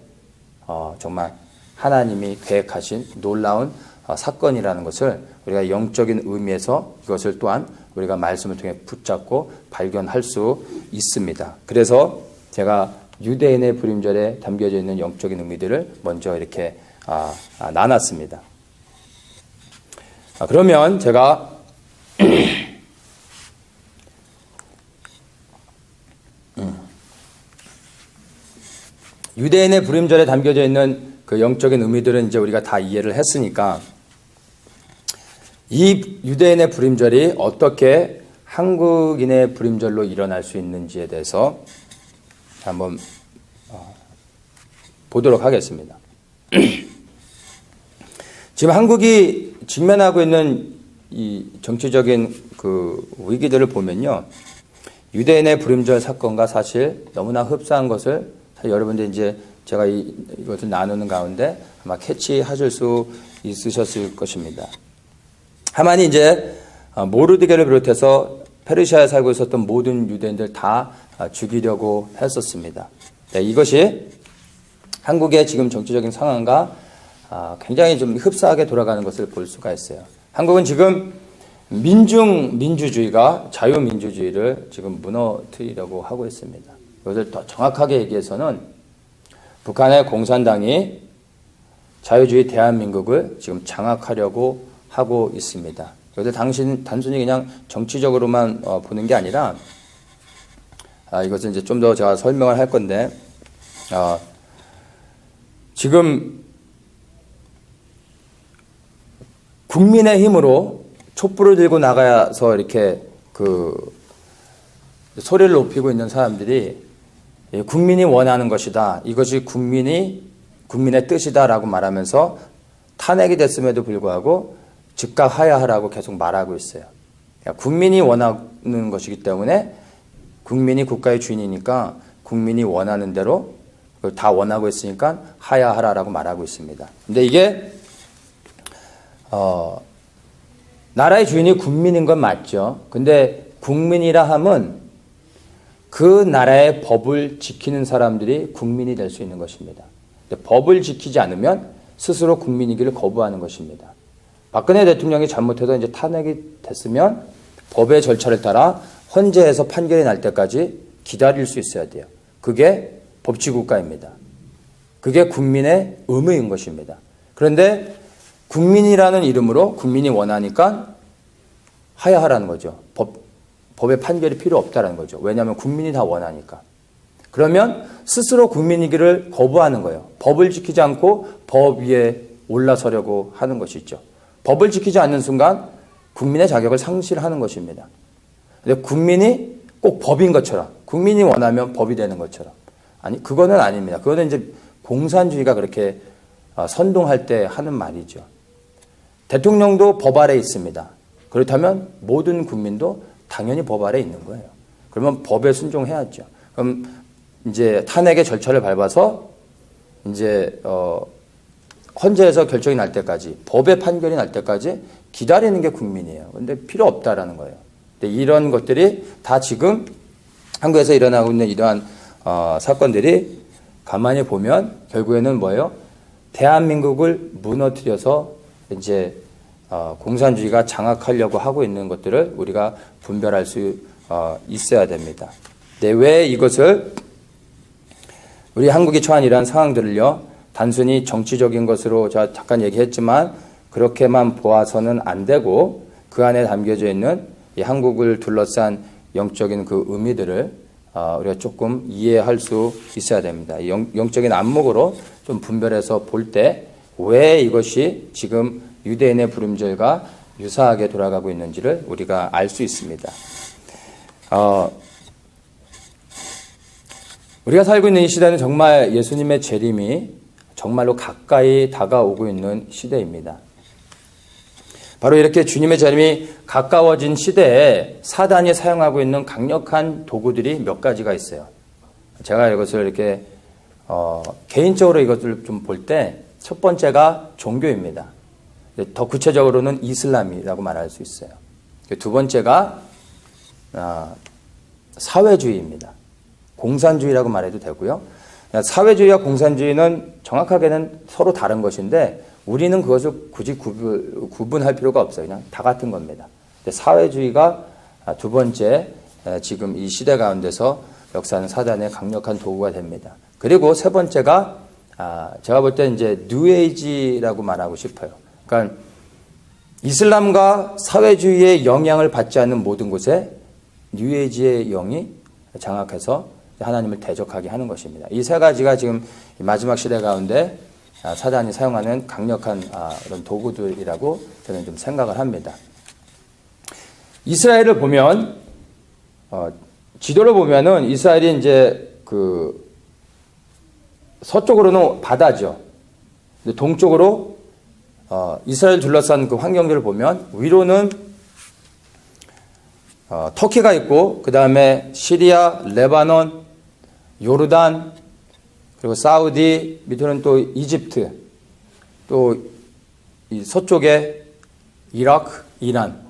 정말 하나님이 계획하신 놀라운 사건이라는 것을 우리가 영적인 의미에서 이것을 또한 우리가 말씀을 통해 붙잡고 발견할 수 있습니다. 그래서 제가 유대인의 불임절에 담겨져 있는 영적인 의미들을 먼저 이렇게 나눴습니다. 그러면 제가 유대인의 불임절에 담겨져 있는 그 영적인 의미들은 이제 우리가 다 이해를 했으니까 이 유대인의 불임절이 어떻게 한국인의 불임절로 일어날 수 있는지에 대해서 한번 보도록 하겠습니다. 지금 한국이 직면하고 있는 이 정치적인 그 위기들을 보면요, 유대인의 불임절 사건과 사실 너무나 흡사한 것을 여러분들 이제 제가 이것을 나누는 가운데 아마 캐치하실 수 있으셨을 것입니다. 하만이 이제 모르드게를 비롯해서 페르시아에 살고 있었던 모든 유대인들 다 죽이려고 했었습니다. 네, 이것이 한국의 지금 정치적인 상황과 굉장히 좀 흡사하게 돌아가는 것을 볼 수가 있어요. 한국은 지금 민주주의가 자유민주주의를 지금 무너뜨리려고 하고 있습니다. 이것을 더 정확하게 얘기해서는 북한의 공산당이 자유주의 대한민국을 지금 장악하려고 하고 있습니다. 이것을 단순히 그냥 정치적으로만 보는 게 아니라 이것은 이제 좀 더 제가 설명을 할 건데 지금 국민의힘으로 촛불을 들고 나가서 이렇게 소리를 높이고 있는 사람들이 국민이 원하는 것이다. 이것이 국민의 뜻이다라고 말하면서 탄핵이 됐음에도 불구하고 즉각 하야하라고 계속 말하고 있어요. 국민이 원하는 것이기 때문에 국민이 국가의 주인이니까 국민이 원하는 대로 그걸 다 원하고 있으니까 하야하라라고 말하고 있습니다. 근데 이게 나라의 주인이 국민인 건 맞죠. 근데 국민이라 함은 그 나라의 법을 지키는 사람들이 국민이 될 수 있는 것입니다. 법을 지키지 않으면 스스로 국민이기를 거부하는 것입니다. 박근혜 대통령이 잘못해서 이제 탄핵이 됐으면 법의 절차를 따라 헌재에서 판결이 날 때까지 기다릴 수 있어야 돼요. 그게 법치국가입니다. 그게 국민의 의무인 것입니다. 그런데 국민이라는 이름으로 국민이 원하니까 하야하라는 거죠. 법의 판결이 필요 없다는 거죠. 왜냐하면 국민이 다 원하니까. 그러면 스스로 국민이기를 거부하는 거예요. 법을 지키지 않고 법 위에 올라서려고 하는 것이죠. 법을 지키지 않는 순간 국민의 자격을 상실하는 것입니다. 근데 국민이 꼭 법인 것처럼, 국민이 원하면 법이 되는 것처럼. 아니, 그거는 아닙니다. 그거는 이제 공산주의가 그렇게 선동할 때 하는 말이죠. 대통령도 법 아래 있습니다. 그렇다면 모든 국민도 당연히 법 아래 있는 거예요. 그러면 법에 순종해야죠. 그럼 이제 탄핵의 절차를 밟아서 이제 헌재에서 결정이 날 때까지, 법의 판결이 날 때까지 기다리는 게 국민이에요. 근데 필요 없다라는 거예요. 근데 이런 것들이 다 지금 한국에서 일어나고 있는 이러한 사건들이 가만히 보면 결국에는 뭐예요? 대한민국을 무너뜨려서 이제 공산주의가 장악하려고 하고 있는 것들을 우리가 분별할 수 있어야 됩니다. 근데 왜 이것을 우리 한국이 처한 이러한 상황들을요, 단순히 정치적인 것으로 제가 잠깐 얘기했지만 그렇게만 보아서는 안 되고 그 안에 담겨져 있는 이 한국을 둘러싼 영적인 그 의미들을 우리가 조금 이해할 수 있어야 됩니다. 영적인 안목으로 좀 분별해서 볼 때 왜 이것이 지금 유대인의 부름절과 유사하게 돌아가고 있는지를 우리가 알 수 있습니다. 우리가 살고 있는 이 시대는 정말 예수님의 재림이 정말로 가까이 다가오고 있는 시대입니다. 바로 이렇게 주님의 재림이 가까워진 시대에 사단이 사용하고 있는 강력한 도구들이 몇 가지가 있어요. 제가 이것을 이렇게 개인적으로 이것을 좀 볼 때 첫 번째가 종교입니다. 더 구체적으로는 이슬람이라고 말할 수 있어요. 두 번째가 사회주의입니다. 공산주의라고 말해도 되고요. 사회주의와 공산주의는 정확하게는 서로 다른 것인데 우리는 그것을 굳이 구분할 필요가 없어요. 그냥 다 같은 겁니다. 사회주의가 두 번째 지금 이 시대 가운데서 역사하는 사단의 강력한 도구가 됩니다. 그리고 세 번째가 제가 볼 때 이제 뉴에이지라고 말하고 싶어요. 그러니까 이슬람과 사회주의의 영향을 받지 않는 모든 곳에 뉴에이지의 영이 장악해서 하나님을 대적하게 하는 것입니다. 이 세 가지가 지금 마지막 시대 가운데 사단이 사용하는 강력한 그런 도구들이라고 저는 좀 생각을 합니다. 이스라엘을 보면 지도를 보면은 이스라엘이 이제 그 서쪽으로는 바다죠. 근데 동쪽으로 이스라엘 둘러싼 그 환경들을 보면 위로는 터키가 있고 그 다음에 시리아, 레바논, 요르단, 그리고 사우디, 밑에는 또 이집트, 또 이 서쪽에 이라크, 이란.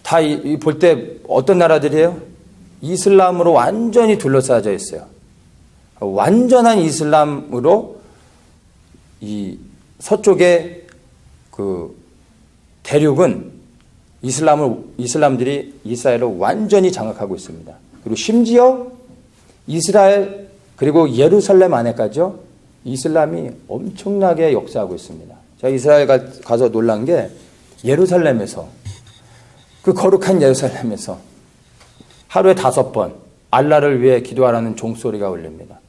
다 볼 때 어떤 나라들이에요? 이슬람으로 완전히 둘러싸여 있어요. 완전한 이슬람으로 이 서쪽의 그 대륙은 이슬람들이 이스라엘을 완전히 장악하고 있습니다. 그리고 심지어 이스라엘 그리고 예루살렘 안에까지요, 이슬람이 엄청나게 역사하고 있습니다. 제가 이스라엘 가서 놀란 게 예루살렘에서, 그 거룩한 예루살렘에서 하루에 5번 알라를 위해 기도하라는 종소리가 울립니다.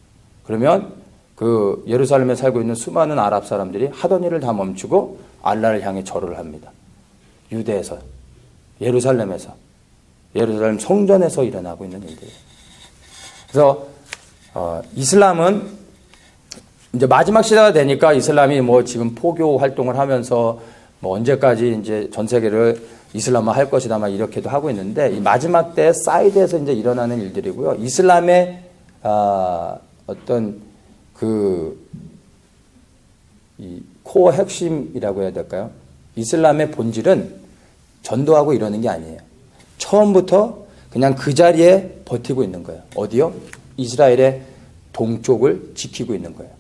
그러면 그 예루살렘에 살고 있는 수많은 아랍 사람들이 하던 일을 다 멈추고 알라를 향해 절을 합니다. 유대에서, 예루살렘에서, 예루살렘 성전에서 일어나고 있는 일들이에요. 그래서 이슬람은 이제 마지막 시대가 되니까 이슬람이 뭐 지금 포교 활동을 하면서 뭐 언제까지 이제 전 세계를 이슬람화 할 것이다 막 이렇게도 하고 있는데, 이 마지막 때 사이드에서 이제 일어나는 일들이고요. 이슬람의 어떤 이 코어 핵심이라고 해야 될까요? 이슬람의 본질은 전도하고 이러는 게 아니에요. 처음부터 그냥 그 자리에 버티고 있는 거예요. 어디요? 이스라엘의 동쪽을 지키고 있는 거예요.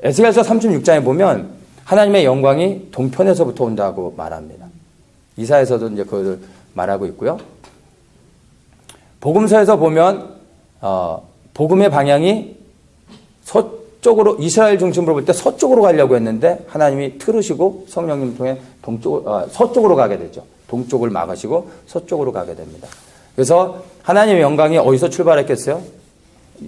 에스겔서 36장에 보면 하나님의 영광이 동편에서부터 온다고 말합니다. 이사에서도 이제 그걸 말하고 있고요. 복음서에서 보면 복음의 방향이 서쪽으로, 이스라엘 중심으로 볼 때 서쪽으로 가려고 했는데 하나님이 틀으시고 성령님 통해 서쪽으로 가게 되죠. 동쪽을 막으시고 서쪽으로 가게 됩니다. 그래서 하나님의 영광이 어디서 출발했겠어요?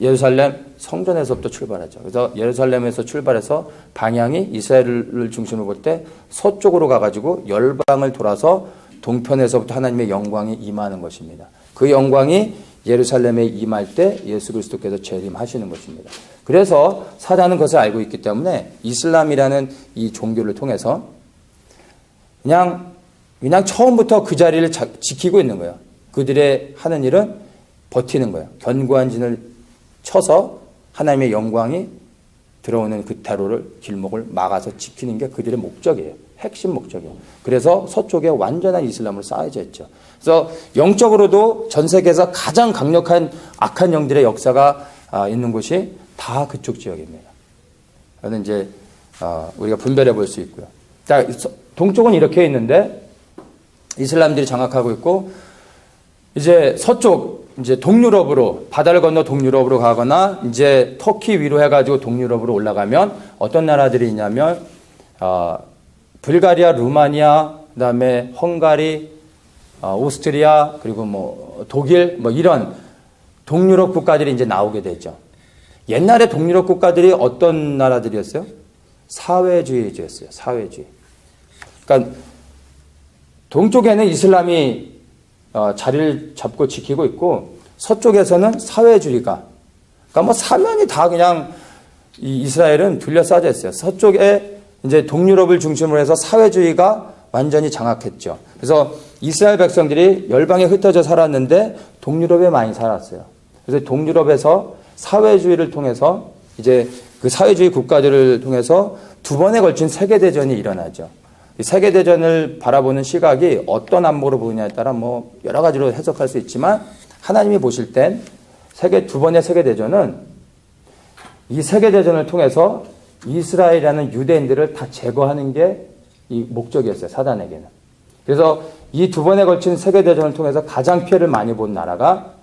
예루살렘 성전에서부터 출발하죠. 그래서 예루살렘에서 출발해서 방향이 이스라엘을 중심으로 볼 때 서쪽으로 가가지고 열방을 돌아서 동편에서부터 하나님의 영광이 임하는 것입니다. 그 영광이 예루살렘에 임할 때 예수 그리스도께서 재림하시는 것입니다. 그래서 사단은 그것을 알고 있기 때문에 이슬람이라는 이 종교를 통해서 그냥 처음부터 그 자리를 지키고 있는 거예요. 그들의 하는 일은 버티는 거예요. 견고한 진을 쳐서 하나님의 영광이 들어오는 그 대로를, 길목을 막아서 지키는 게 그들의 목적이에요. 핵심 목적이에요. 그래서 서쪽에 완전한 이슬람으로 쌓여져 있죠. 그래서 영적으로도 전 세계에서 가장 강력한 악한 영들의 역사가 있는 곳이 다 그쪽 지역입니다. 그래서 이제 우리가 분별해 볼 수 있고요. 자, 동쪽은 이렇게 있는데 이슬람들이 장악하고 있고, 이제 서쪽, 이제 동유럽으로, 바다를 건너 동유럽으로 가거나 이제 터키 위로 해가지고 동유럽으로 올라가면 어떤 나라들이 있냐면 불가리아, 루마니아, 그다음에 헝가리, 오스트리아, 그리고 뭐 독일, 뭐 이런 동유럽 국가들이 이제 나오게 되죠. 옛날에 동유럽 국가들이 어떤 나라들이었어요? 사회주의였어요. 사회주의. 그러니까 동쪽에는 이슬람이 자리를 잡고 지키고 있고, 서쪽에서는 사회주의가, 그러니까 뭐 사면이 다 그냥 이 이스라엘은 둘러싸여 있어요. 서쪽에 이제 동유럽을 중심으로 해서 사회주의가 완전히 장악했죠. 그래서 이스라엘 백성들이 열방에 흩어져 살았는데 동유럽에 많이 살았어요. 그래서 동유럽에서 사회주의를 통해서 이제 그 사회주의 국가들을 통해서 두 번에 걸친 세계대전이 일어나죠. 이 세계대전을 바라보는 시각이 어떤 안목으로 보느냐에 따라 뭐 여러 가지로 해석할 수 있지만, 하나님이 보실 땐 두 번의 세계대전은 이 세계대전을 통해서 이스라엘이라는 유대인들을 다 제거하는 게 이 목적이었어요. 사단에게는. 그래서 이 두 번에 걸친 세계대전을 통해서 가장 피해를 많이 본 나라가,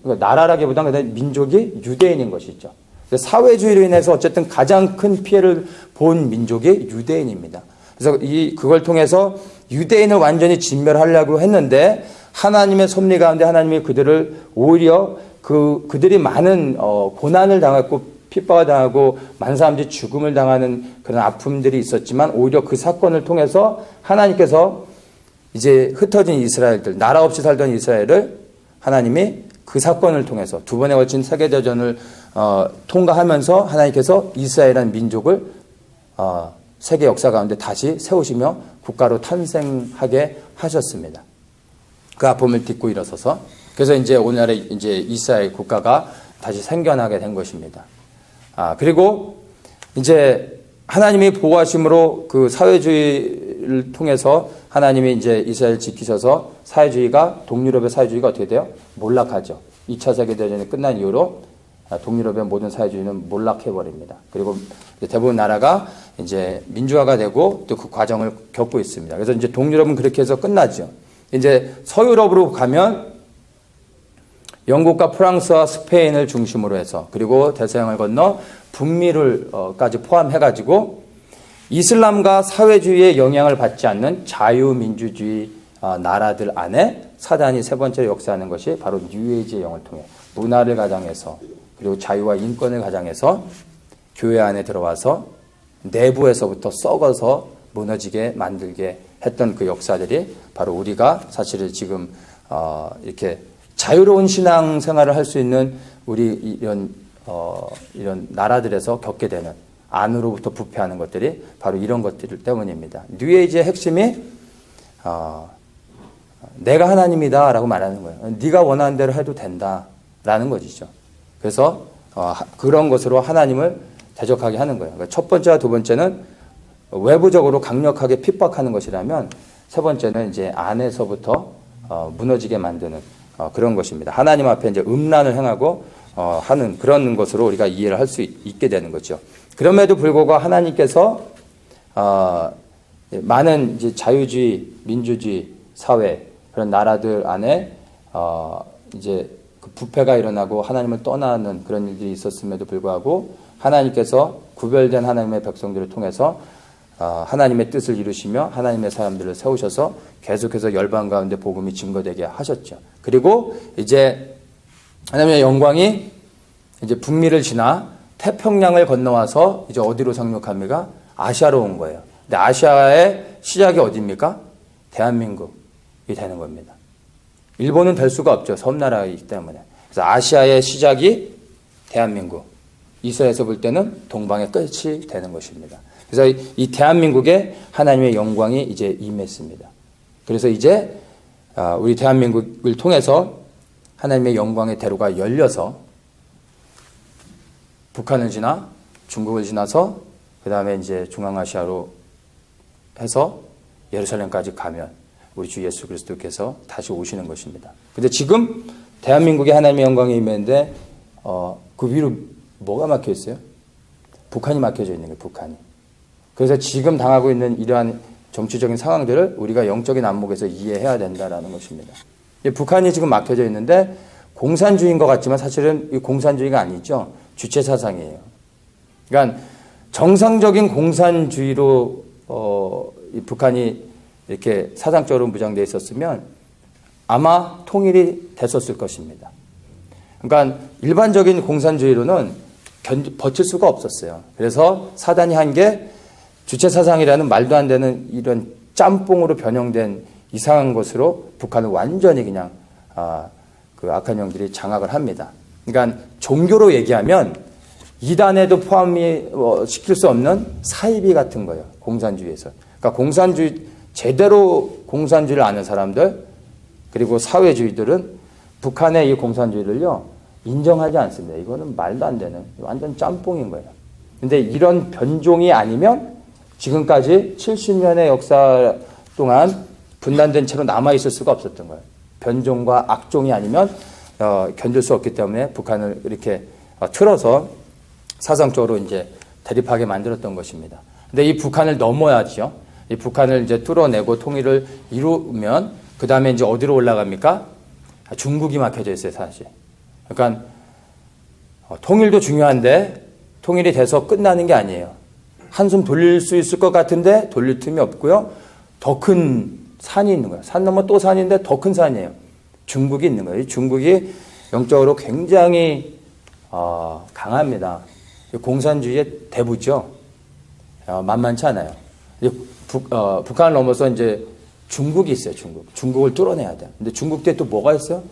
나라라기보다는 그냥 민족이 유대인인 것이죠. 사회주의로 인해서 어쨌든 가장 큰 피해를 본 민족이 유대인입니다. 그래서 그걸 통해서 유대인을 완전히 진멸하려고 했는데, 하나님의 섭리 가운데 하나님이 그들을 오히려 그들이 많은 고난을 당했고 핍박을 당하고 많은 사람들이 죽음을 당하는 그런 아픔들이 있었지만, 오히려 그 사건을 통해서 하나님께서 이제 흩어진 이스라엘들, 나라 없이 살던 이스라엘을 하나님이 그 사건을 통해서 두 번에 걸친 세계대전을 통과하면서 하나님께서 이스라엘이라는 민족을 세계 역사 가운데 다시 세우시며 국가로 탄생하게 하셨습니다. 그 아픔을 딛고 일어서서, 그래서 이제 오늘날의 이제 이스라엘 국가가 다시 생겨나게 된 것입니다. 그리고 이제 하나님이 보호하심으로 그 사회주의를 통해서 하나님이 이제 이스라엘 지키셔서 사회주의가, 동유럽의 사회주의가 어떻게 돼요? 몰락하죠. 2차 세계대전이 끝난 이후로 동유럽의 모든 사회주의는 몰락해버립니다. 그리고 대부분 나라가 이제 민주화가 되고 또 그 과정을 겪고 있습니다. 그래서 이제 동유럽은 그렇게 해서 끝나죠. 이제 서유럽으로 가면 영국과 프랑스와 스페인을 중심으로 해서, 그리고 대서양을 건너 북미를까지 포함해가지고 이슬람과 사회주의의 영향을 받지 않는 자유민주주의 나라들 안에 사단이 세 번째로 역사하는 것이 바로 뉴에이지의 영을 통해 문화를 가장해서, 그리고 자유와 인권을 가장해서 교회 안에 들어와서 내부에서부터 썩어서 무너지게 만들게 했던 그 역사들이 바로 우리가 사실은 지금 이렇게 자유로운 신앙 생활을 할 수 있는 우리 이런 나라들에서 겪게 되는 안으로부터 부패하는 것들이 바로 이런 것들 때문입니다. 뉴에이지의 핵심이 내가 하나님이다라고 말하는 거예요. 네가 원하는 대로 해도 된다라는 것이죠. 그래서 그런 것으로 하나님을 대적하게 하는 거예요. 그러니까 첫 번째와 두 번째는 외부적으로 강력하게 핍박하는 것이라면 세 번째는 이제 안에서부터 무너지게 만드는 그런 것입니다. 하나님 앞에 이제 음란을 행하고 하는 그런 것으로 우리가 이해를 할 수 있게 되는 거죠. 그럼에도 불구하고 하나님께서 많은 이제 자유주의, 민주주의 사회 그런 나라들 안에 이제 그 부패가 일어나고 하나님을 떠나는 그런 일들이 있었음에도 불구하고 하나님께서 구별된 하나님의 백성들을 통해서 하나님의 뜻을 이루시며 하나님의 사람들을 세우셔서 계속해서 열방 가운데 복음이 증거되게 하셨죠. 그리고 이제 하나님의 영광이 이제 북미를 지나 태평양을 건너와서 이제 어디로 상륙합니까? 아시아로 온 거예요. 근데 아시아의 시작이 어디입니까? 대한민국이 되는 겁니다. 일본은 될 수가 없죠. 섬나라이기 때문에. 그래서 아시아의 시작이 대한민국. 이스라엘에서 볼 때는 동방의 끝이 되는 것입니다. 그래서 이 대한민국에 하나님의 영광이 이제 임했습니다. 그래서 이제 우리 대한민국을 통해서 하나님의 영광의 대로가 열려서 북한을 지나 중국을 지나서 그 다음에 이제 중앙아시아로 해서 예루살렘까지 가면 우리 주 예수 그리스도께서 다시 오시는 것입니다. 근데 지금 대한민국에 하나님의 영광이 임했는데 그 위로 뭐가 막혀 있어요? 북한이 막혀져 있는 거예요. 북한이. 그래서 지금 당하고 있는 이러한 정치적인 상황들을 우리가 영적인 안목에서 이해해야 된다는 것입니다. 북한이 지금 막혀져 있는데 공산주의인 것 같지만 사실은 이 공산주의가 아니죠. 주체 사상이에요. 그러니까 정상적인 공산주의로 이 북한이 이렇게 사상적으로 무장되어 있었으면 아마 통일이 됐었을 것입니다. 그러니까 일반적인 공산주의로는 버틸 수가 없었어요. 그래서 사단이 한 게 주체 사상이라는 말도 안 되는 이런 짬뽕으로 변형된 이상한 것으로 북한을 완전히 그냥 그 악한 영들이 장악을 합니다. 그러니까 종교로 얘기하면 이단에도 포함이 시킬 수 없는 사이비 같은 거예요. 공산주의에서. 그러니까 제대로 공산주의를 아는 사람들 그리고 사회주의들은 북한의 이 공산주의를요 인정하지 않습니다. 이거는 말도 안 되는 완전 짬뽕인 거예요. 근데 이런 변종이 아니면 지금까지 70년의 역사 동안 분단된 채로 남아있을 수가 없었던 거예요. 변종과 악종이 아니면 견딜 수 없기 때문에 북한을 이렇게 틀어서 사상적으로 이제 대립하게 만들었던 것입니다. 근데 이 북한을 넘어야죠. 이 북한을 이제 뚫어내고 통일을 이루면 그 다음에 이제 어디로 올라갑니까? 중국이 막혀져 있어요, 사실. 그러니까 통일도 중요한데 통일이 돼서 끝나는 게 아니에요. 한숨 돌릴 수 있을 것 같은데 돌릴 틈이 없고요. 더 큰 산이 있는 거예요. 산 넘어 또 산인데 더 큰 산이에요. 중국이 있는 거예요. 중국이 영적으로 굉장히 강합니다. 공산주의의 대부죠. 만만치 않아요. 북한을 넘어서 이제 중국이 있어요. 중국을 뚫어내야 돼요. 근데 중국 때 또 뭐가 있어요?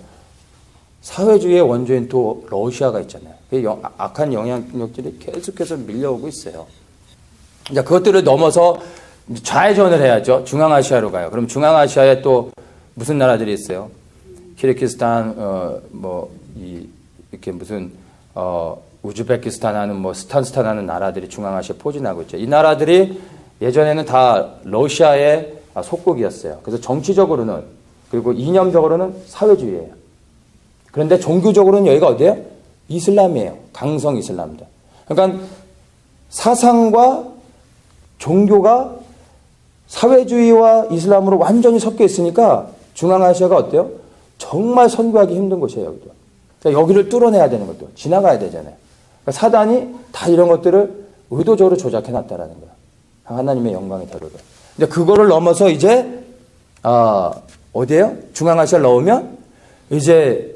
사회주의의 원조인 또 러시아가 있잖아요. 악한 영향력들이 계속해서 밀려오고 있어요. 이제 그것들을 넘어서 좌회전을 해야죠. 중앙아시아로 가요. 그럼 중앙아시아에 또 무슨 나라들이 있어요? 키르기스탄, 이렇게 무슨, 우즈베키스탄 하는 스탄 하는 나라들이 중앙아시아에 포진하고 있죠. 이 나라들이 예전에는 다 러시아의 속국이었어요. 그래서 정치적으로는, 그리고 이념적으로는 사회주의예요. 그런데 종교적으로는 여기가 어디예요? 이슬람이에요. 강성 이슬람들. 그러니까 사상과 종교가 사회주의와 이슬람으로 완전히 섞여 있으니까 중앙아시아가 어때요? 정말 선구하기 힘든 곳이에요, 여기도. 그러니까 여기를 뚫어내야 되는 것도 지나가야 되잖아요. 그러니까 사단이 다 이런 것들을 의도적으로 조작해놨다라는 거야. 하나님의 영광의 대로를. 근데 그거를 넘어서 이제 어디예요? 중앙아시아를 넣으면 이제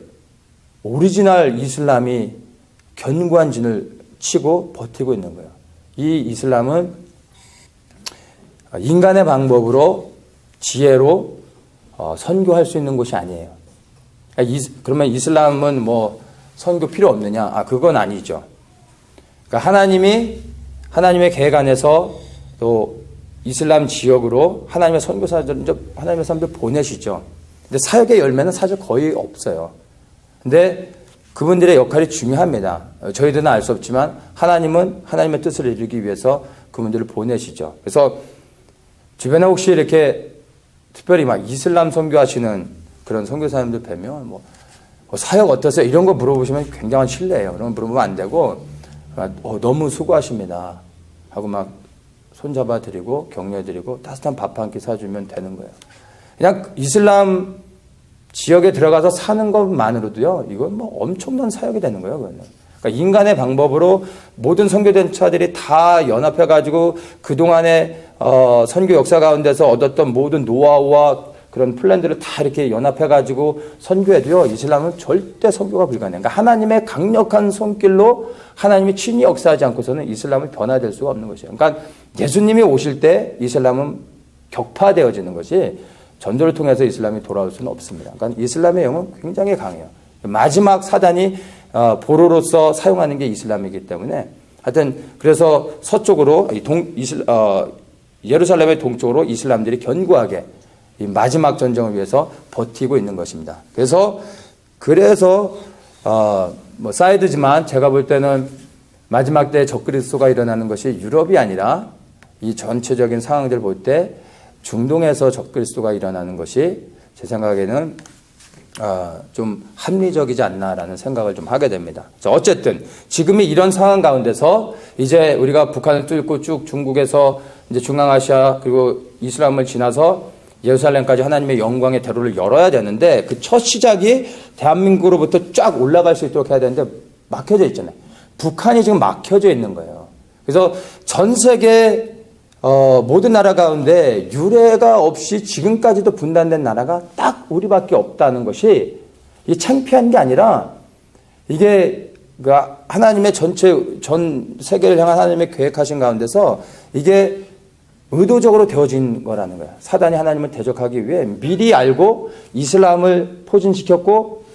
오리지널 이슬람이 견고한 진을 치고 버티고 있는 거예요. 이 이슬람은 인간의 방법으로 지혜로 선교할 수 있는 곳이 아니에요. 그러면 이슬람은 뭐 선교 필요 없느냐? 그건 아니죠. 그러니까 하나님의 계획 안에서 또 이슬람 지역으로 하나님의 하나님의 사람들 보내시죠. 근데 사역의 열매는 사실 거의 없어요. 근데 그분들의 역할이 중요합니다. 저희들은 알 수 없지만 하나님은 하나님의 뜻을 이루기 위해서 그분들을 보내시죠. 그래서 주변에 혹시 이렇게 특별히 막 이슬람 선교하시는 그런 선교사님들 뵈면 뭐 사역 어떠세요? 이런 거 물어보시면 굉장한 신뢰예요. 그런 거 물어보면 안 되고 너무 수고하십니다 하고 막 손잡아 드리고 격려해 드리고 따뜻한 밥 한 끼 사주면 되는 거예요. 그냥 이슬람 지역에 들어가서 사는 것만으로도요, 이건 뭐 엄청난 사역이 되는 거예요, 그거는. 그러니까 인간의 방법으로 모든 선교단체들이 다 연합해가지고 그동안의 선교 역사 가운데서 얻었던 모든 노하우와 그런 플랜들을 다 이렇게 연합해가지고 선교해도요, 이슬람은 절대 선교가 불가능해요. 그러니까 하나님의 강력한 손길로 하나님이 친히 역사하지 않고서는 이슬람은 변화될 수가 없는 것이에요. 그러니까 예수님이 오실 때 이슬람은 격파되어지는 것이 전도를 통해서 이슬람이 돌아올 수는 없습니다. 그러니까 이슬람의 영은 굉장히 강해요. 마지막 사단이 보로로서 사용하는 게 이슬람이기 때문에 하여튼 그래서 서쪽으로 예루살렘의 동쪽으로 이슬람들이 견고하게 이 마지막 전쟁을 위해서 버티고 있는 것입니다. 그래서 뭐 사이드지만 제가 볼 때는 마지막 때 적그리스도가 일어나는 것이 유럽이 아니라 이 전체적인 상황들을 볼 때 중동에서 적그리스도가 일어나는 것이 제 생각에는 좀 합리적이지 않나라는 생각을 좀 하게 됩니다. 어쨌든 지금이 이런 상황 가운데서 이제 우리가 북한을 뚫고 쭉 중국에서 이제 중앙아시아 그리고 이슬람을 지나서 예루살렘까지 하나님의 영광의 대로를 열어야 되는데 그 첫 시작이 대한민국으로부터 쫙 올라갈 수 있도록 해야 되는데 막혀져 있잖아요. 북한이 지금 막혀져 있는 거예요. 그래서 전 세계 모든 나라 가운데 유례가 없이 지금까지도 분단된 나라가 딱 우리밖에 없다는 것이 이 창피한 게 아니라 이게 하나님의 전 세계를 향한 하나님의 계획하신 가운데서 이게 의도적으로 되어진 거라는 거야. 사단이 하나님을 대적하기 위해 미리 알고 이슬람을 포진시켰고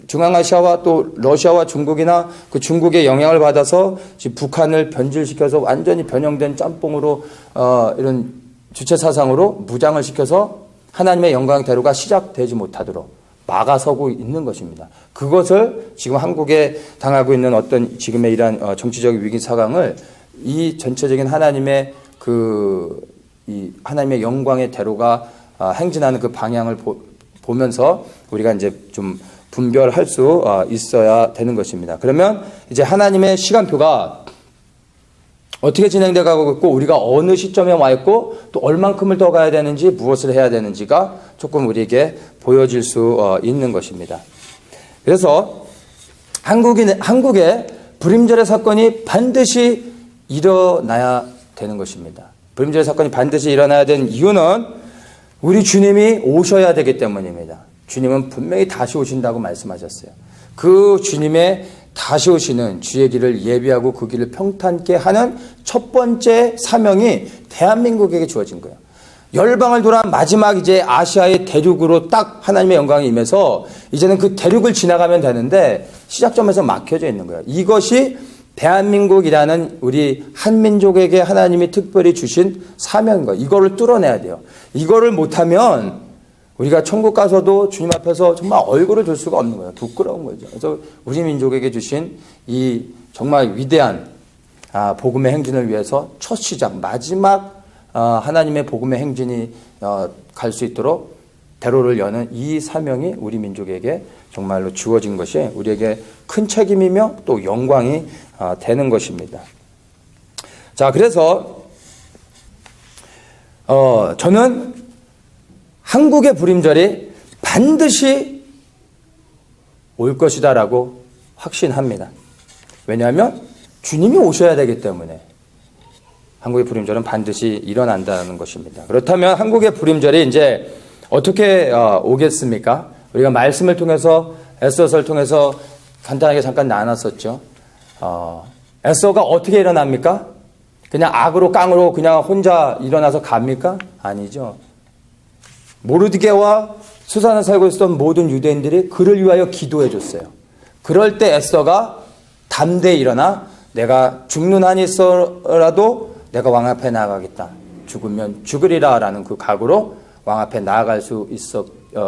중앙아시아와 또 러시아와 중국이나 그 중국의 영향을 받아서 지금 북한을 변질시켜서 완전히 변형된 짬뽕으로 이런 주체 사상으로 무장을 시켜서 하나님의 영광 대로가 시작되지 못하도록 막아서고 있는 것입니다. 그것을 지금 한국에 당하고 있는 어떤 지금의 이러한 정치적 위기 상황을 이 전체적인 하나님의 이 하나님의 영광의 대로가 행진하는 그 방향을 보면서 우리가 이제 좀 분별할 수 있어야 되는 것입니다. 그러면 이제 하나님의 시간표가 어떻게 진행돼 가고 있고 우리가 어느 시점에 와 있고 또 얼만큼을 더 가야 되는지 무엇을 해야 되는지가 조금 우리에게 보여질 수 있는 것입니다. 그래서 한국의 불임절의 사건이 반드시 일어나야 되는 것입니다. 불임절의 사건이 반드시 일어나야 되는 이유는 우리 주님이 오셔야 되기 때문입니다. 주님은 분명히 다시 오신다고 말씀하셨어요. 그 주님의 다시 오시는 주의 길을 예비하고 그 길을 평탄케 하는 첫 번째 사명이 대한민국에게 주어진 거예요. 열방을 돌아 마지막 이제 아시아의 대륙으로 딱 하나님의 영광이 임해서 이제는 그 대륙을 지나가면 되는데 시작점에서 막혀져 있는 거예요. 이것이 대한민국이라는 우리 한민족에게 하나님이 특별히 주신 사명인 거예요. 이거를 뚫어내야 돼요. 이거를 못하면 우리가 천국 가서도 주님 앞에서 정말 얼굴을 들 수가 없는 거예요. 부끄러운 거죠. 그래서 우리 민족에게 주신 이 정말 위대한 복음의 행진을 위해서 첫 시작, 마지막 하나님의 복음의 행진이 갈 수 있도록 대로를 여는 이 사명이 우리 민족에게 정말로 주어진 것이 우리에게 큰 책임이며 또 영광이 되는 것입니다. 자, 그래서 저는 한국의 불임절이 반드시 올 것이다라고 확신합니다. 왜냐하면 주님이 오셔야 되기 때문에 한국의 불임절은 반드시 일어난다는 것입니다. 그렇다면 한국의 불임절이 이제 어떻게 오겠습니까? 우리가 말씀을 통해서 에스더서를 통해서 간단하게 잠깐 나눴었죠. 에스더가 어떻게 일어납니까? 그냥 악으로 깡으로 그냥 혼자 일어나서 갑니까? 아니죠. 모르드게와 수산에 살고 있었던 모든 유대인들이 그를 위하여 기도해 줬어요. 그럴 때 에스더가 담대히 일어나 내가 죽는 한이 있어라도 내가 왕 앞에 나아가겠다. 죽으면 죽으리라 라는 그 각오로 왕 앞에 나아갈 수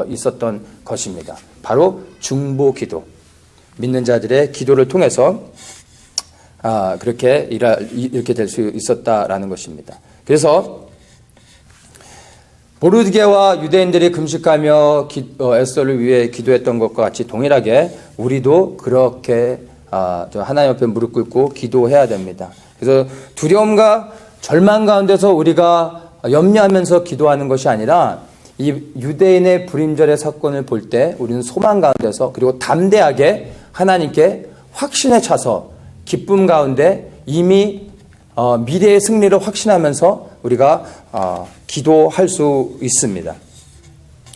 있었던 것입니다. 바로 중보 기도. 믿는 자들의 기도를 통해서 그렇게 이렇게 될 수 있었다라는 것입니다. 그래서 모르드게와 유대인들이 금식하며 에스더를 위해 기도했던 것과 같이 동일하게 우리도 그렇게 하나님 앞에 무릎 꿇고 기도해야 됩니다. 그래서 두려움과 절망 가운데서 우리가 염려하면서 기도하는 것이 아니라 이 유대인의 불임절의 사건을 볼 때 우리는 소망 가운데서 그리고 담대하게 하나님께 확신에 차서 기쁨 가운데 이미 미래의 승리를 확신하면서 우리가 기도할 수 있습니다.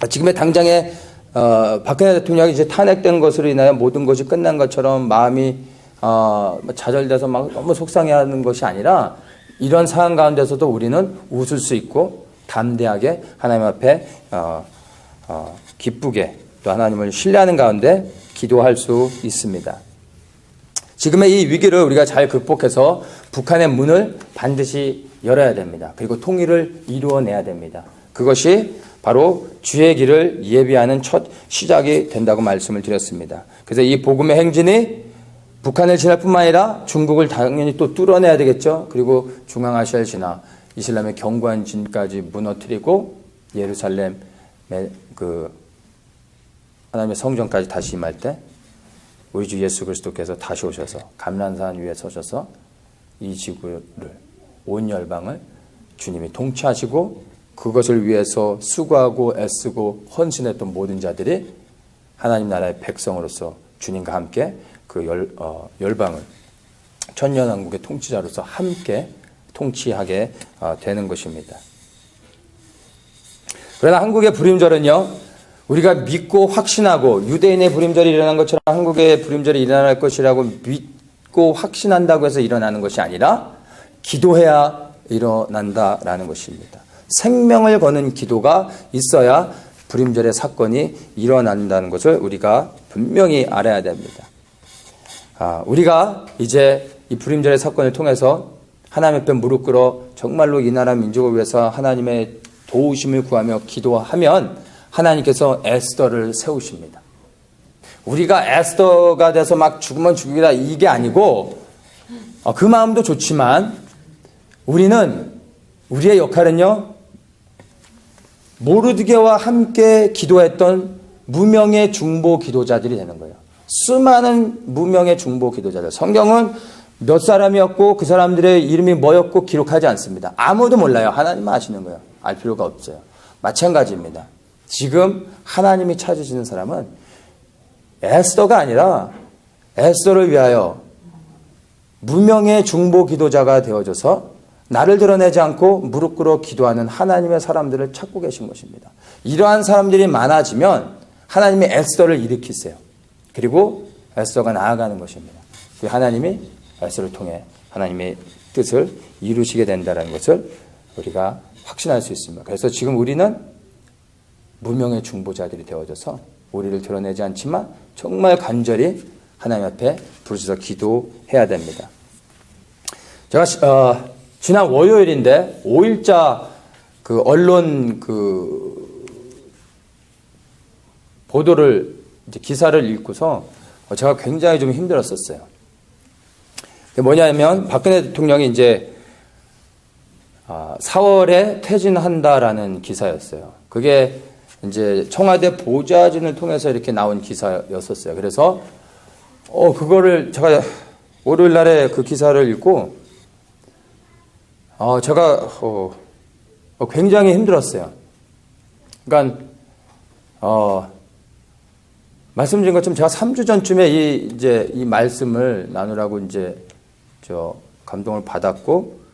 지금의 당장에 박근혜 대통령이 이제 탄핵된 것으로 인하여 모든 것이 끝난 것처럼 마음이 좌절돼서 막 너무 속상해하는 것이 아니라 이런 상황 가운데서도 우리는 웃을 수 있고 담대하게 하나님 앞에 기쁘게 또 하나님을 신뢰하는 가운데 기도할 수 있습니다. 지금의 이 위기를 우리가 잘 극복해서 북한의 문을 반드시 열어야 됩니다. 그리고 통일을 이루어내야 됩니다. 그것이 바로 주의 길을 예비하는 첫 시작이 된다고 말씀을 드렸습니다. 그래서 이 복음의 행진이 북한을 지날 뿐만 아니라 중국을 당연히 또 뚫어내야 되겠죠. 그리고 중앙아시아를 지나 이슬람의 경관진까지 무너뜨리고 예루살렘의 하나님의 성전까지 다시 임할 때 우리 주 예수 그리스도께서 다시 오셔서 감람산 위에 서셔서 이 지구를 온 열방을 주님이 통치하시고 그것을 위해서 수고하고 애쓰고 헌신했던 모든 자들이 하나님 나라의 백성으로서 주님과 함께 그 열방을 천년왕국의 통치자로서 함께 통치하게 되는 것입니다. 그러나 한국의 불임절은요, 우리가 믿고 확신하고 유대인의 불임절이 일어난 것처럼 한국의 불임절이 일어날 것이라고 믿고 확신한다고 해서 일어나는 것이 아니라 기도해야 일어난다라는 것입니다. 생명을 거는 기도가 있어야 불임절의 사건이 일어난다는 것을 우리가 분명히 알아야 됩니다. 우리가 이제 이 불임절의 사건을 통해서 하나님 앞에 무릎 꿇어 정말로 이 나라 민족을 위해서 하나님의 도우심을 구하며 기도하면 하나님께서 에스더를 세우십니다. 우리가 에스더가 돼서 막 죽으면 죽이라 이게 아니고 그 마음도 좋지만 우리의 역할은요, 모르드게와 함께 기도했던 무명의 중보 기도자들이 되는 거예요. 수많은 무명의 중보 기도자들. 성경은 몇 사람이었고 그 사람들의 이름이 뭐였고 기록하지 않습니다. 아무도 몰라요. 하나님만 아시는 거예요. 알 필요가 없어요. 마찬가지입니다. 지금 하나님이 찾으시는 사람은 에스더가 아니라 에스더를 위하여 무명의 중보 기도자가 되어져서 나를 드러내지 않고 무릎 꿇어 기도하는 하나님의 사람들을 찾고 계신 것입니다. 이러한 사람들이 많아지면 하나님이 에스더를 일으키세요. 그리고 에스더가 나아가는 것입니다. 하나님이 에스더를 통해 하나님의 뜻을 이루시게 된다는 것을 우리가 확신할 수 있습니다. 그래서 지금 우리는 무명의 중보자들이 되어져서 우리를 드러내지 않지만 정말 간절히 하나님 앞에 부르셔서 기도해야 됩니다. 제가 지난 월요일인데 5일자 그 언론 보도를 이제 기사를 읽고서 제가 굉장히 좀 힘들었었어요. 뭐냐면 박근혜 대통령이 이제 4월에 퇴진한다라는 기사였어요. 그게 이제 청와대 보좌진을 통해서 이렇게 나온 기사였었어요. 그래서 그거를 제가 월요일 날에 그 기사를 읽고 제가 굉장히 힘들었어요. 그러니까 말씀드린 것처럼 제가 3주 전쯤에 이 말씀을 나누라고 이제 감동을 받았고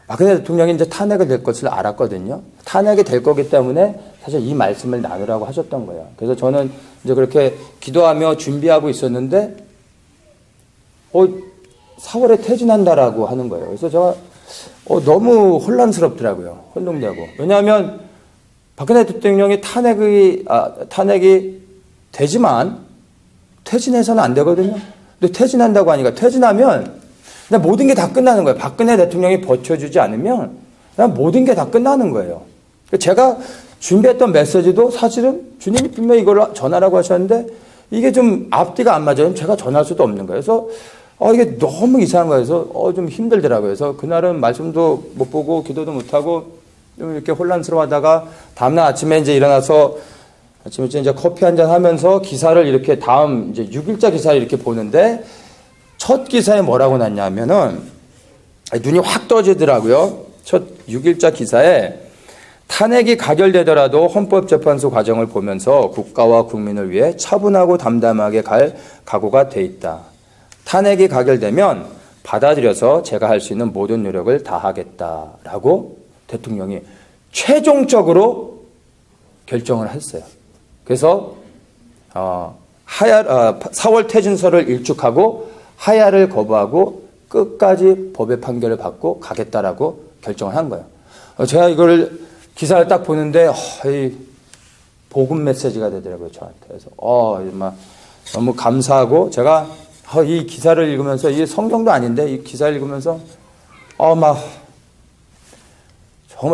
박근혜 대통령이 이제 탄핵이 될 것을 알았거든요. 탄핵이 될 거기 때문에 사실 이 말씀을 나누라고 하셨던 거예요. 그래서 저는 이제 그렇게 기도하며 준비하고 있었는데 4월에 퇴진한다라고 하는 거예요. 그래서 제가 너무 혼란스럽더라고요. 혼동되고. 왜냐하면 박근혜 대통령이 탄핵이 되지만 퇴진해서는 안 되거든요. 근데 퇴진한다고 하니까 퇴진하면 그냥 모든 게 다 끝나는 거예요. 박근혜 대통령이 버텨주지 않으면 그냥 모든 게 다 끝나는 거예요. 제가 준비했던 메시지도 사실은 주님이 분명히 이걸 전하라고 하셨는데 이게 좀 앞뒤가 안 맞아요. 제가 전할 수도 없는 거예요. 그래서 이게 너무 이상한 거여서 좀 힘들더라고요. 그래서 그날은 말씀도 못 보고 기도도 못 하고 좀 이렇게 혼란스러워하다가 다음날 아침에 이제 일어나서 아침에 이제 커피 한잔 하면서 기사를 이렇게 다음 이제 6일자 기사를 이렇게 보는데 첫 기사에 뭐라고 났냐면은 눈이 확 떠지더라고요. 첫 6일자 기사에 탄핵이 가결되더라도 헌법재판소 과정을 보면서 국가와 국민을 위해 차분하고 담담하게 갈 각오가 돼 있다. 탄핵이 가결되면 받아들여서 제가 할 수 있는 모든 노력을 다하겠다라고 대통령이 최종적으로 결정을 했어요. 그래서 4월 퇴진서를 일축하고 하야를 거부하고 끝까지 법의 판결을 받고 가겠다라고 결정을 한 거예요. 제가 이걸 기사를 딱 보는데 이 복음 메시지가 되더라고요, 저한테. 그래서 너무 감사하고 제가 이 기사를 읽으면서 이게 성경도 아닌데 이 기사를 읽으면서 정말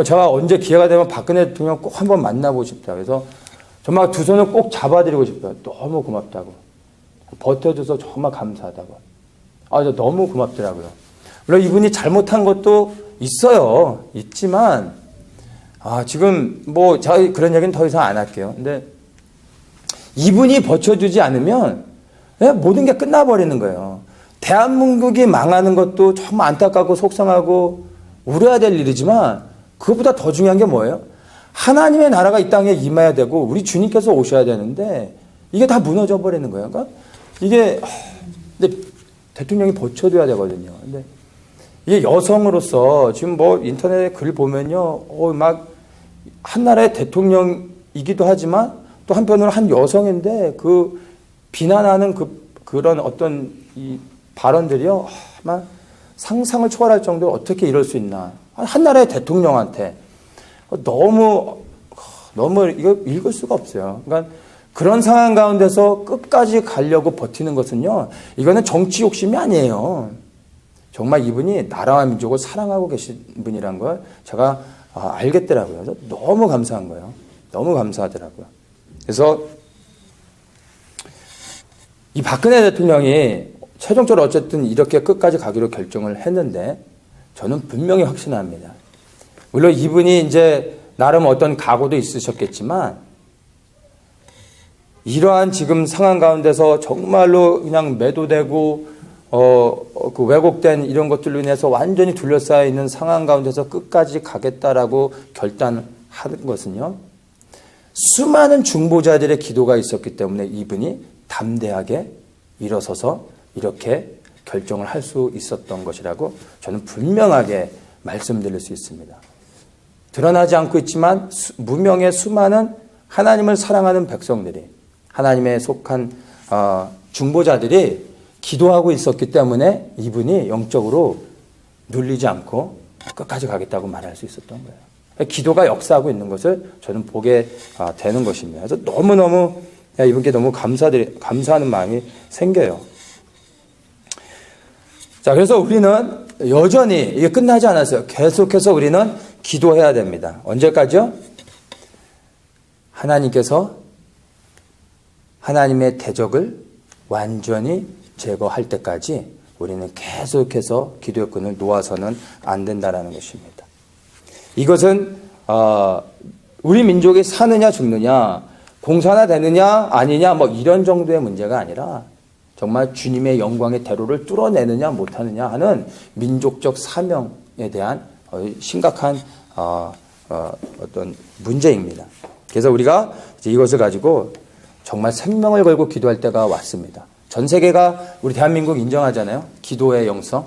제가 언제 기회가 되면 박근혜 대통령 꼭 한번 만나보고 싶다. 그래서 정말 두 손을 꼭 잡아드리고 싶어요. 너무 고맙다고. 버텨줘서 정말 감사하다고. 너무 고맙더라고요. 물론 이분이 잘못한 것도 있어요. 있지만 지금 제가 그런 얘기는 더 이상 안 할게요. 근데 이분이 버텨주지 않으면 모든 게 끝나버리는 거예요. 대한민국이 망하는 것도 정말 안타깝고 속상하고 울어야 될 일이지만 그것보다 더 중요한 게 뭐예요? 하나님의 나라가 이 땅에 임해야 되고 우리 주님께서 오셔야 되는데 이게 다 무너져 버리는 거예요. 그러니까 이게 근데 대통령이 버텨줘야 되거든요. 근데 이게 여성으로서 지금 인터넷에 글 보면요, 막 한 나라의 대통령이기도 하지만 또 한편으로 한 여성인데 그 비난하는 그런 어떤 이 발언들이요, 막 상상을 초월할 정도로 어떻게 이럴 수 있나? 한 나라의 대통령한테 너무 이거 읽을 수가 없어요. 그러니까 그런 상황 가운데서 끝까지 가려고 버티는 것은요, 이거는 정치 욕심이 아니에요. 정말 이분이 나라와 민족을 사랑하고 계신 분이란 걸 제가 알겠더라고요. 그래서 너무 감사한 거예요. 너무 감사하더라고요. 그래서 이 박근혜 대통령이 최종적으로 어쨌든 이렇게 끝까지 가기로 결정을 했는데 저는 분명히 확신합니다. 물론 이분이 이제 나름 어떤 각오도 있으셨겠지만 이러한 지금 상황 가운데서 정말로 그냥 매도되고 그 왜곡된 이런 것들로 인해서 완전히 둘러싸여 있는 상황 가운데서 끝까지 가겠다라고 결단하는 것은요, 수많은 중보자들의 기도가 있었기 때문에 이분이 담대하게 일어서서 이렇게 결정을 할 수 있었던 것이라고 저는 분명하게 말씀드릴 수 있습니다. 드러나지 않고 있지만 무명의 수많은 하나님을 사랑하는 백성들이, 하나님에 속한 중보자들이 기도하고 있었기 때문에 이분이 영적으로 눌리지 않고 끝까지 가겠다고 말할 수 있었던 거예요. 기도가 역사하고 있는 것을 저는 보게 되는 것입니다. 그래서 너무너무 이분께 너무 감사하는 마음이 생겨요. 자, 그래서 우리는 여전히 이게 끝나지 않았어요. 계속해서 우리는 기도해야 됩니다. 언제까지요? 하나님께서 하나님의 대적을 완전히 제거할 때까지 우리는 계속해서 기도의 끈을 놓아서는 안 된다라는 것입니다. 이것은 우리 민족이 사느냐 죽느냐, 공산화 되느냐 아니냐 이런 정도의 문제가 아니라 정말 주님의 영광의 대로를 뚫어내느냐 못하느냐 하는 민족적 사명에 대한 심각한 어떤 문제입니다. 그래서 우리가 이제 이것을 가지고 정말 생명을 걸고 기도할 때가 왔습니다. 전 세계가 우리 대한민국 인정하잖아요. 기도의 영성.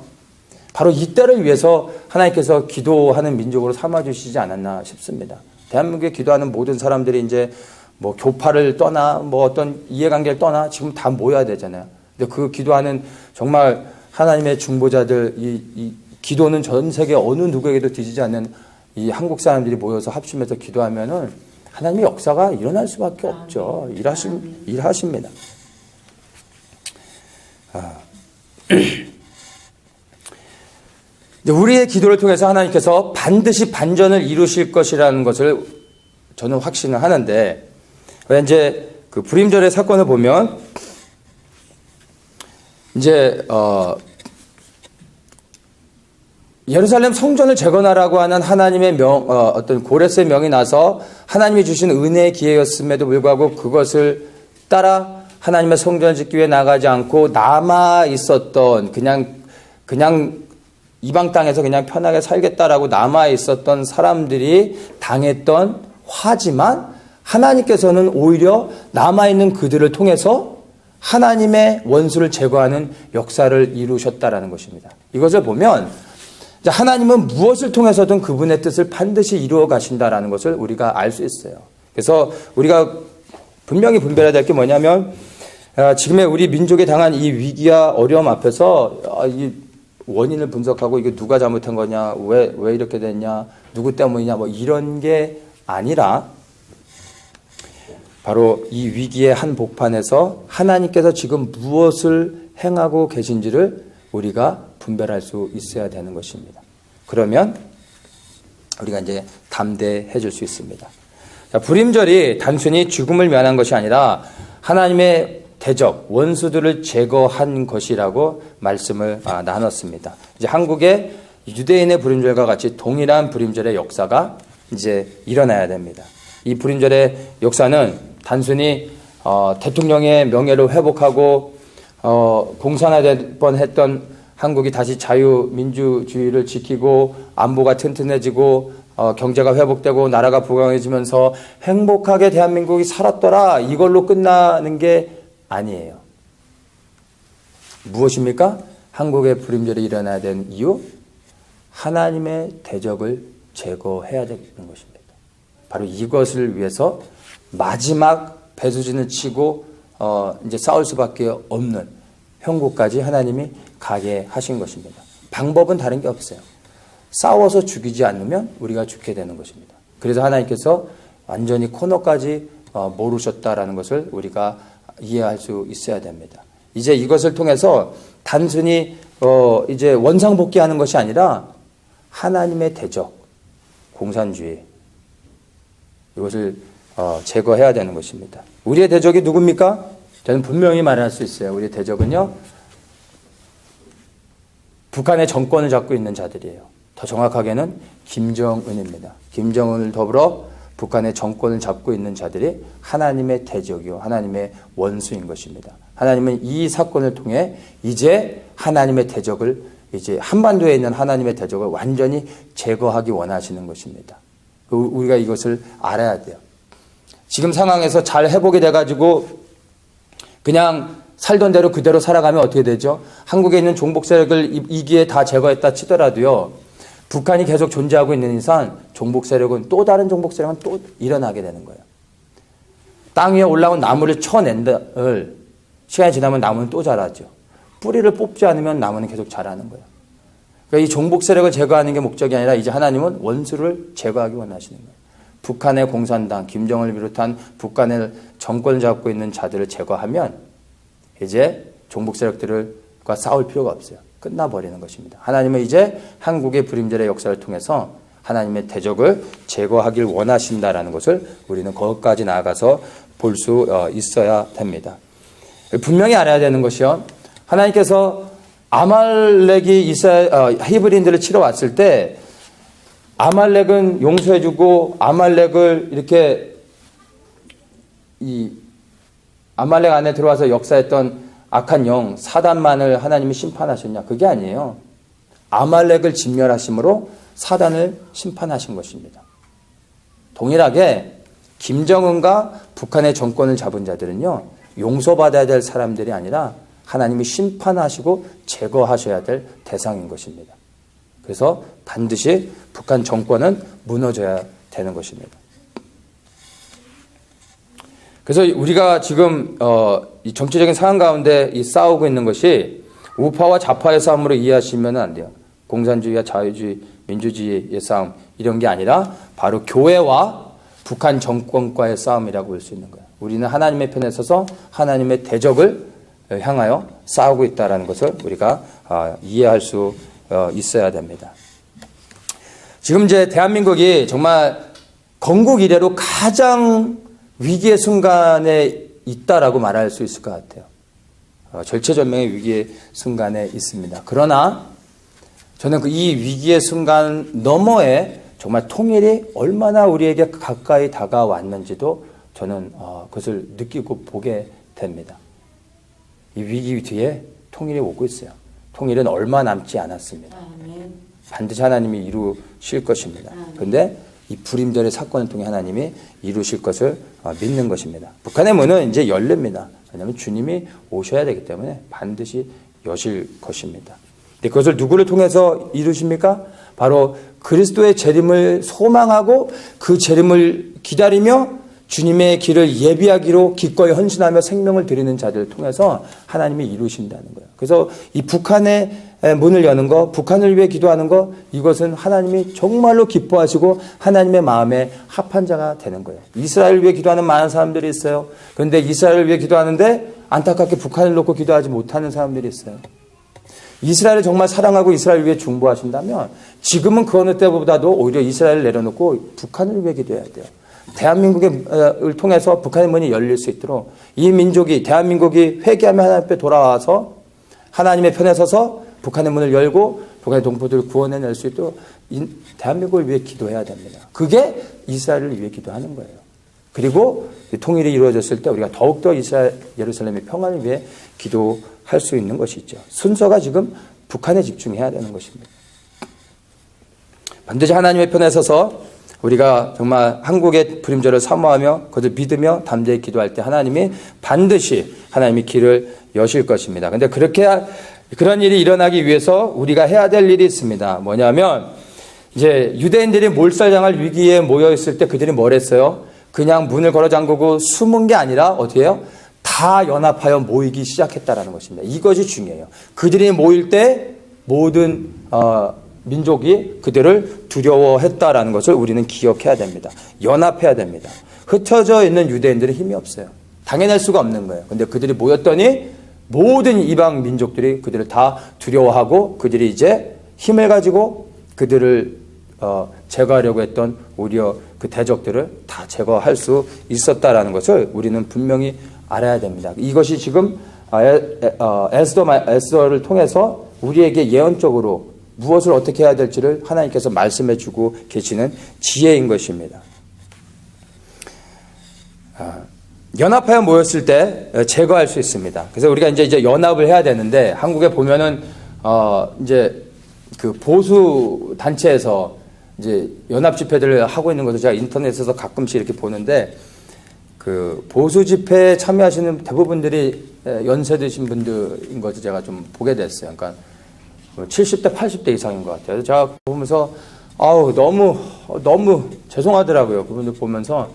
바로 이때를 위해서 하나님께서 기도하는 민족으로 삼아주시지 않았나 싶습니다. 대한민국에 기도하는 모든 사람들이 이제 교파를 떠나 어떤 이해관계를 떠나 지금 다 모여야 되잖아요. 근데 그 기도하는 정말 하나님의 중보자들, 이 기도는 전 세계 어느 누구에게도 뒤지지 않는 이 한국 사람들이 모여서 합심해서 기도하면은 하나님의 역사가 일어날 수밖에 없죠. 일하십니다. 우리의 기도를 통해서 하나님께서 반드시 반전을 이루실 것이라는 것을 저는 확신을 하는데, 이제 그 불임절의 사건을 보면 이제 예루살렘 성전을 재건하라고 하는 하나님의 어떤 고레스의 명이 나서 하나님이 주신 은혜의 기회였음에도 불구하고 그것을 따라 하나님의 성전을 짓기 위해 나가지 않고 남아 있었던 그냥 이방 땅에서 그냥 편하게 살겠다라고 남아 있었던 사람들이 당했던 화지만, 하나님께서는 오히려 남아 있는 그들을 통해서 하나님의 원수를 제거하는 역사를 이루셨다라는 것입니다. 이것을 보면 하나님은 무엇을 통해서든 그분의 뜻을 반드시 이루어 가신다라는 것을 우리가 알 수 있어요. 그래서 우리가 분명히 분별해야 될 게 뭐냐면, 지금의 우리 민족이 당한 이 위기와 어려움 앞에서 이 원인을 분석하고 이게 누가 잘못한 거냐, 왜 이렇게 됐냐, 누구 때문이냐, 뭐 이런 게 아니라 바로 이 위기의 한 복판에서 하나님께서 지금 무엇을 행하고 계신지를 우리가 분별할 수 있어야 되는 것입니다. 그러면 우리가 이제 담대해 줄 수 있습니다. 자, 불임절이 단순히 죽음을 면한 것이 아니라 하나님의 대적, 원수들을 제거한 것이라고 말씀을 나눴습니다. 이제 한국의 유대인의 불임절과 같이 동일한 불임절의 역사가 이제 일어나야 됩니다. 이 불임절의 역사는 단순히 대통령의 명예를 회복하고 공산화될 뻔했던 한국이 다시 자유민주주의를 지키고 안보가 튼튼해지고 경제가 회복되고 나라가 부강해지면서 행복하게 대한민국이 살았더라, 이걸로 끝나는 게 아니에요. 무엇입니까? 한국의 불임절이 일어나야 되는 이유? 하나님의 대적을 제거해야 되는 것입니다. 바로 이것을 위해서 마지막 배수진을 치고 이제 싸울 수밖에 없는 형국까지 하나님이 가게 하신 것입니다. 방법은 다른 게 없어요. 싸워서 죽이지 않으면 우리가 죽게 되는 것입니다. 그래서 하나님께서 완전히 코너까지 모르셨다라는 것을 우리가 이해할 수 있어야 됩니다. 이제 이것을 통해서 단순히 이제 원상복귀하는 것이 아니라 하나님의 대적, 공산주의, 이것을 제거해야 되는 것입니다. 우리의 대적이 누굽니까? 저는 분명히 말할 수 있어요. 우리의 대적은요, 북한의 정권을 잡고 있는 자들이에요. 더 정확하게는 김정은입니다. 김정은을 더불어 북한의 정권을 잡고 있는 자들이 하나님의 대적이요, 하나님의 원수인 것입니다. 하나님은 이 사건을 통해 이제 하나님의 대적을, 이제 한반도에 있는 하나님의 대적을 완전히 제거하기 원하시는 것입니다. 우리가 이것을 알아야 돼요. 지금 상황에서 잘 회복이 돼가지고 그냥 살던 대로 그대로 살아가면 어떻게 되죠? 한국에 있는 종북 세력을 이기에 다 제거했다 치더라도요, 북한이 계속 존재하고 있는 이상 종북 세력은, 또 다른 종북 세력은 또 일어나게 되는 거예요. 땅 위에 올라온 나무를 쳐낸다를 시간이 지나면 나무는 또 자라죠. 뿌리를 뽑지 않으면 나무는 계속 자라는 거예요. 그러니까 이 종북 세력을 제거하는 게 목적이 아니라 이제 하나님은 원수를 제거하기 원하시는 거예요. 북한의 공산당, 김정은을 비롯한 북한의 정권을 잡고 있는 자들을 제거하면 이제 종북 세력들과 싸울 필요가 없어요. 끝나버리는 것입니다. 하나님은 이제 한국의 불임절의 역사를 통해서 하나님의 대적을 제거하길 원하신다라는 것을 우리는 거기까지 나아가서 볼 수 있어야 됩니다. 분명히 알아야 되는 것이요, 하나님께서 아말렉이 히브리인들을 치러 왔을 때 아말렉은 용서해주고, 아말렉을 이렇게 이 아말렉 안에 들어와서 역사했던 악한 영 사단만을 하나님이 심판하셨냐? 그게 아니에요. 아말렉을 진멸하심으로 사단을 심판하신 것입니다. 동일하게 김정은과 북한의 정권을 잡은 자들은요, 용서받아야 될 사람들이 아니라 하나님이 심판하시고 제거하셔야 될 대상인 것입니다. 그래서 반드시 북한 정권은 무너져야 되는 것입니다. 그래서 우리가 지금 이 정치적인 상황 가운데 이 싸우고 있는 것이 우파와 좌파의 싸움으로 이해하시면 안 돼요. 공산주의와 자유주의, 민주주의의 싸움 이런 게 아니라 바로 교회와 북한 정권과의 싸움이라고 볼 수 있는 거예요. 우리는 하나님의 편에 서서 하나님의 대적을 향하여 싸우고 있다는 것을 우리가 이해할 수 있어야 됩니다. 지금 이제 대한민국이 정말 건국 이래로 가장 위기의 순간에 있다라고 말할 수 있을 것 같아요. 절체절명의 위기의 순간에 있습니다. 그러나 저는 이 위기의 순간 너머에 정말 통일이 얼마나 우리에게 가까이 다가왔는지도 저는 그것을 느끼고 보게 됩니다. 이 위기 뒤에 통일이 오고 있어요. 통일은 얼마 남지 않았습니다. 반드시 하나님이 이루실 것입니다. 그런데 이 불임절의 사건을 통해 하나님이 이루실 것을 믿는 것입니다. 북한의 문은 이제 열립니다. 왜냐하면 주님이 오셔야 되기 때문에 반드시 여실 것입니다. 근데 그것을 누구를 통해서 이루십니까? 바로 그리스도의 재림을 소망하고 그 재림을 기다리며 주님의 길을 예비하기로 기꺼이 헌신하며 생명을 드리는 자들을 통해서 하나님이 이루신다는 거예요. 그래서 이 북한의 문을 여는 거, 북한을 위해 기도하는 거, 이것은 하나님이 정말로 기뻐하시고 하나님의 마음에 합한 자가 되는 거예요. 이스라엘을 위해 기도하는 많은 사람들이 있어요. 그런데 이스라엘을 위해 기도하는데 안타깝게 북한을 놓고 기도하지 못하는 사람들이 있어요. 이스라엘을 정말 사랑하고 이스라엘을 위해 중보하신다면 지금은 그 어느 때보다도 오히려 이스라엘을 내려놓고 북한을 위해 기도해야 돼요. 대한민국을 통해서 북한의 문이 열릴 수 있도록 이 민족이, 대한민국이 회개하며 하나님 앞에 돌아와서 하나님의 편에 서서 북한의 문을 열고 북한의 동포들을 구원해낼 수 있도록 대한민국을 위해 기도해야 됩니다. 그게 이스라엘을 위해 기도하는 거예요. 그리고 통일이 이루어졌을 때 우리가 더욱더 이스라엘, 예루살렘의 평안을 위해 기도할 수 있는 것이죠. 순서가 지금 북한에 집중해야 되는 것입니다. 반드시 하나님의 편에 서서 우리가 정말 한국의 불임절을 사모하며 그것을 믿으며 담대히 기도할 때 하나님이 반드시 하나님이 길을 여실 것입니다. 그런데 그런 일이 일어나기 위해서 우리가 해야 될 일이 있습니다. 뭐냐면 이제 유대인들이 몰살당할 위기에 모여 있을 때 그들이 뭘 했어요? 그냥 문을 걸어 잠그고 숨은 게 아니라 어떻게 해요? 다 연합하여 모이기 시작했다라는 것입니다. 이것이 중요해요. 그들이 모일 때 모든 민족이 그들을 두려워했다라는 것을 우리는 기억해야 됩니다. 연합해야 됩니다. 흩어져 있는 유대인들은 힘이 없어요. 당해낼 수가 없는 거예요. 그런데 그들이 모였더니 모든 이방 민족들이 그들을 다 두려워하고 그들이 이제 힘을 가지고 그들을 제거하려고 했던 오히려 그 대적들을 다 제거할 수 있었다라는 것을 우리는 분명히 알아야 됩니다. 이것이 지금 에스더를 통해서 우리에게 예언적으로 무엇을 어떻게 해야 될지를 하나님께서 말씀해 주고 계시는 지혜인 것입니다. 연합하여 모였을 때 제거할 수 있습니다. 그래서 우리가 이제 연합을 해야 되는데 한국에 보면은 이제 그 보수 단체에서 이제 연합 집회들을 하고 있는 것을 제가 인터넷에서 가끔씩 이렇게 보는데 그 보수 집회에 참여하시는 대부분들이 연세 드신 분들인 것을 제가 좀 보게 됐어요. 그러니까 70대, 80대 이상인 것 같아요. 제가 보면서 너무 죄송하더라고요. 그분들 보면서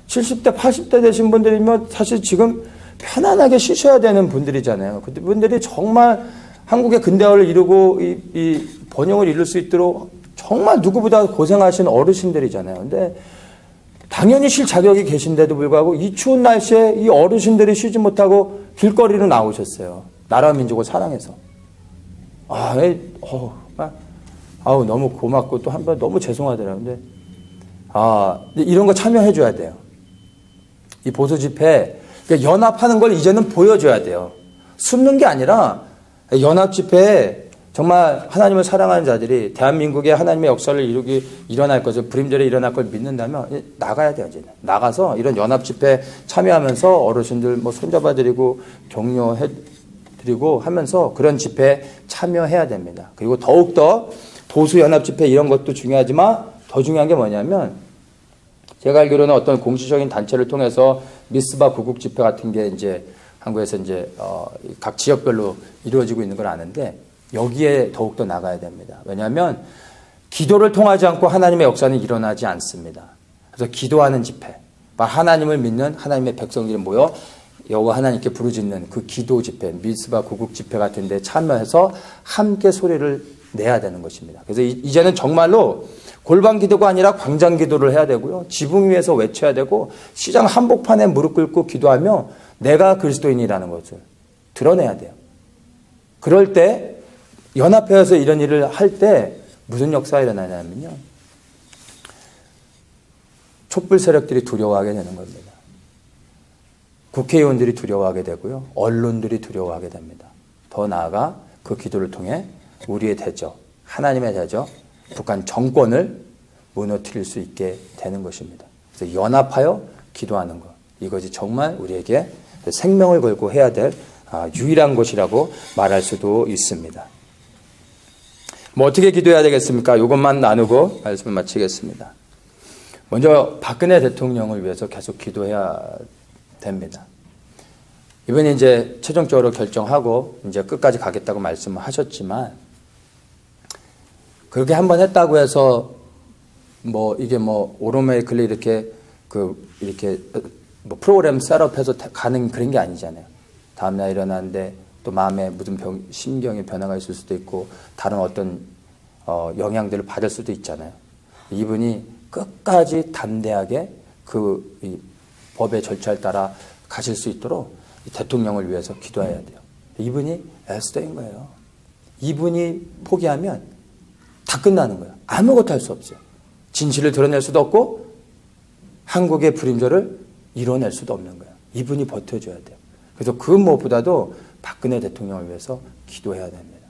70대, 80대 되신 분들이면 사실 지금 편안하게 쉬셔야 되는 분들이잖아요. 그분들이 정말 한국의 근대화를 이루고 이 번영을 이룰 수 있도록 정말 누구보다 고생하신 어르신들이잖아요. 근데 당연히 쉴 자격이 계신데도 불구하고 이 추운 날씨에 이 어르신들이 쉬지 못하고 길거리로 나오셨어요. 나라 민족을 사랑해서. 너무 고맙고 또 한번 너무 죄송하더라고요. 근데 이런 거 참여해줘야 돼요. 이 보수 집회, 그러니까 연합하는 걸 이제는 보여줘야 돼요. 숨는 게 아니라 연합 집회에 정말 하나님을 사랑하는 자들이 대한민국의 하나님의 역사를 일어날 것을, 불임절에 일어날 걸 믿는다면 나가야 돼요. 이제는 나가서 이런 연합 집회 참여하면서 어르신들 손잡아드리고 격려해드리고 하면서 그런 집회에 참여해야 됩니다. 그리고 더욱더 보수 연합 집회 이런 것도 중요하지만 더 중요한 게 뭐냐면 제가 알기로는 어떤 공식적인 단체를 통해서 미스바 구국 집회 같은 게 이제 한국에서 이제 각 지역별로 이루어지고 있는 걸 아는데 여기에 더욱더 나가야 됩니다. 왜냐하면 기도를 통하지 않고 하나님의 역사는 일어나지 않습니다. 그래서 기도하는 집회, 하나님을 믿는 하나님의 백성들이 모여 여호와 하나님께 부르짖는 그 기도 집회, 미스바 구국 집회 같은 데 참여해서 함께 소리를 내야 되는 것입니다. 그래서 이제는 정말로 골방 기도가 아니라 광장 기도를 해야 되고요. 지붕 위에서 외쳐야 되고 시장 한복판에 무릎 꿇고 기도하며 내가 그리스도인이라는 것을 드러내야 돼요. 그럴 때 연합회에서 이런 일을 할 때 무슨 역사가 일어나냐면요. 촛불 세력들이 두려워하게 되는 겁니다. 국회의원들이 두려워하게 되고요. 언론들이 두려워하게 됩니다. 더 나아가 그 기도를 통해 우리의 대적, 하나님의 대적, 북한 정권을 무너뜨릴 수 있게 되는 것입니다. 그래서 연합하여 기도하는 것. 이것이 정말 우리에게 생명을 걸고 해야 될 유일한 것이라고 말할 수도 있습니다. 뭐 어떻게 기도해야 되겠습니까? 이것만 나누고 말씀을 마치겠습니다. 먼저 박근혜 대통령을 위해서 계속 기도해야 됩니다. 이번에 이제 최종적으로 결정하고 이제 끝까지 가겠다고 말씀을 하셨지만 그렇게 한번 했다고 해서 뭐 이게 뭐 오토매틱ally 이렇게 뭐 프로그램 셋업해서 가는 그런 게 아니잖아요. 다음날 일어나는데 또 마음에 무슨 심경의 변화가 있을 수도 있고 다른 어떤 영향들을 받을 수도 있잖아요. 이분이 끝까지 담대하게 이 법의 절차를 따라 가실 수 있도록 대통령을 위해서 기도해야 돼요. 이분이 에스더인 거예요. 이분이 포기하면 다 끝나는 거예요. 아무것도 할 수 없어요. 진실을 드러낼 수도 없고 한국의 불임조를 이뤄낼 수도 없는 거예요. 이분이 버텨줘야 돼요. 그래서 그 무엇보다도 박근혜 대통령을 위해서 기도해야 됩니다.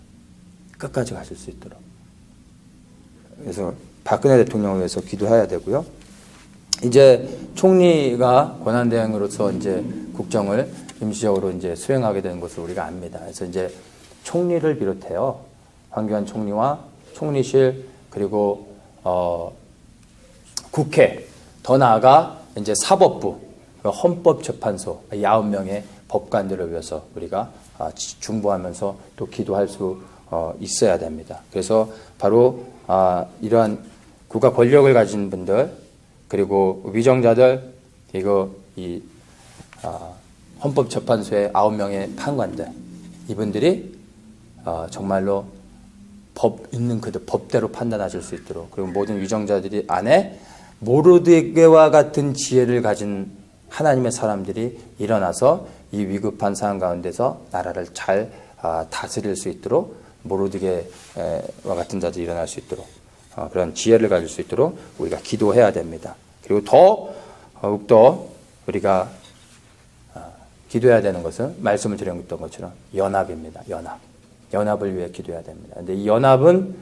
끝까지 가실 수 있도록. 그래서 박근혜 대통령을 위해서 기도해야 되고요. 이제 총리가 권한대행으로서 이제 국정을 임시적으로 이제 수행하게 되는 것을 우리가 압니다. 그래서 이제 총리를 비롯해요. 황교안 총리와 총리실 그리고 국회 더 나아가 이제 사법부, 헌법재판소 9명의 법관들을 위해서 우리가 중보하면서 또 기도할 수 있어야 됩니다. 그래서 바로 이러한 국가 권력을 가진 분들 그리고 위정자들 그리고 이 헌법재판소의 9명의 판관들 이분들이 정말로 법 있는 그들 법대로 판단하실 수 있도록 그리고 모든 위정자들이 안에 모르드게와 같은 지혜를 가진 하나님의 사람들이 일어나서 이 위급한 상황 가운데서 나라를 잘 다스릴 수 있도록 모르드게와 같은 자들이 일어날 수 있도록 그런 지혜를 가질 수 있도록 우리가 기도해야 됩니다. 그리고 더욱더 우리가 기도해야 되는 것은 말씀을 드렸던 것처럼 연합입니다. 연합을 위해 기도해야 됩니다. 근데 이 연합은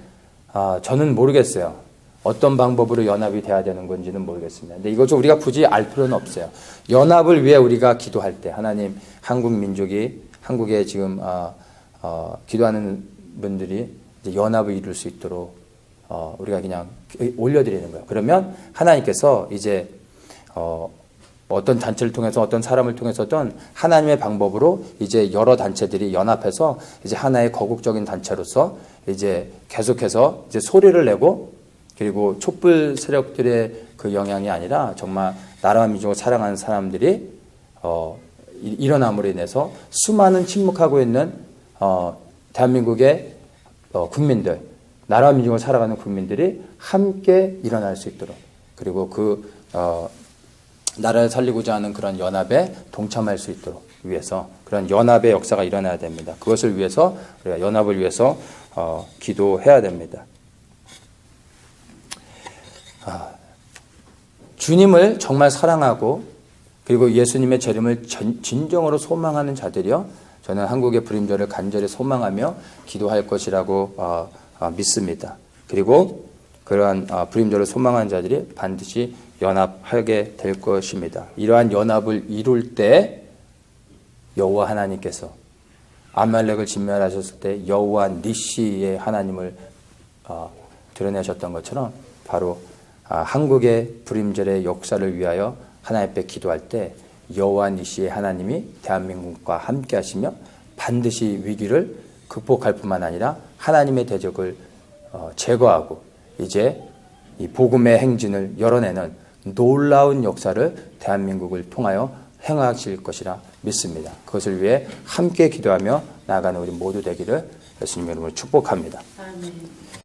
저는 모르겠어요. 어떤 방법으로 연합이 돼야 되는 건지는 모르겠습니다. 근데 이것을 우리가 굳이 알 필요는 없어요. 연합을 위해 우리가 기도할 때 하나님 한국 민족이 한국에 지금 기도하는 분들이 이제 연합을 이룰 수 있도록 우리가 그냥 올려드리는 거예요. 그러면 하나님께서 이제 어떤 단체를 통해서 어떤 사람을 통해서든 하나님의 방법으로 이제 여러 단체들이 연합해서 이제 하나의 거국적인 단체로서 이제 계속해서 이제 소리를 내고 그리고 촛불 세력들의 그 영향이 아니라 정말 나라와 민족을 사랑하는 사람들이 일어남으로 인해서 수많은 침묵하고 있는 대한민국의 국민들, 나라와 민족을 살아가는 국민들이 함께 일어날 수 있도록 그리고 그 나라를 살리고자 하는 그런 연합에 동참할 수 있도록 위해서 그런 연합의 역사가 일어나야 됩니다. 그것을 위해서 우리가 연합을 위해서 기도해야 됩니다. 주님을 정말 사랑하고 그리고 예수님의 재림을 진정으로 소망하는 자들이요. 저는 한국의 불임조를 간절히 소망하며 기도할 것이라고 믿습니다. 그리고 그러한 불임조를 소망하는 자들이 반드시 연합하게 될 것입니다. 이러한 연합을 이룰 때 여호와 하나님께서 아말렉을 진멸하셨을 때 여호와 니시의 하나님을 드러내셨던 것처럼 바로 한국의 불임절의 역사를 위하여 하나님 앞에 기도할 때 여호와 니시의 하나님이 대한민국과 함께 하시며 반드시 위기를 극복할 뿐만 아니라 하나님의 대적을 제거하고 이제 이 복음의 행진을 열어내는 놀라운 역사를 대한민국을 통하여 행하실 것이라 믿습니다. 그것을 위해 함께 기도하며 나아가는 우리 모두 되기를 예수님 이름으로 축복합니다. 아멘.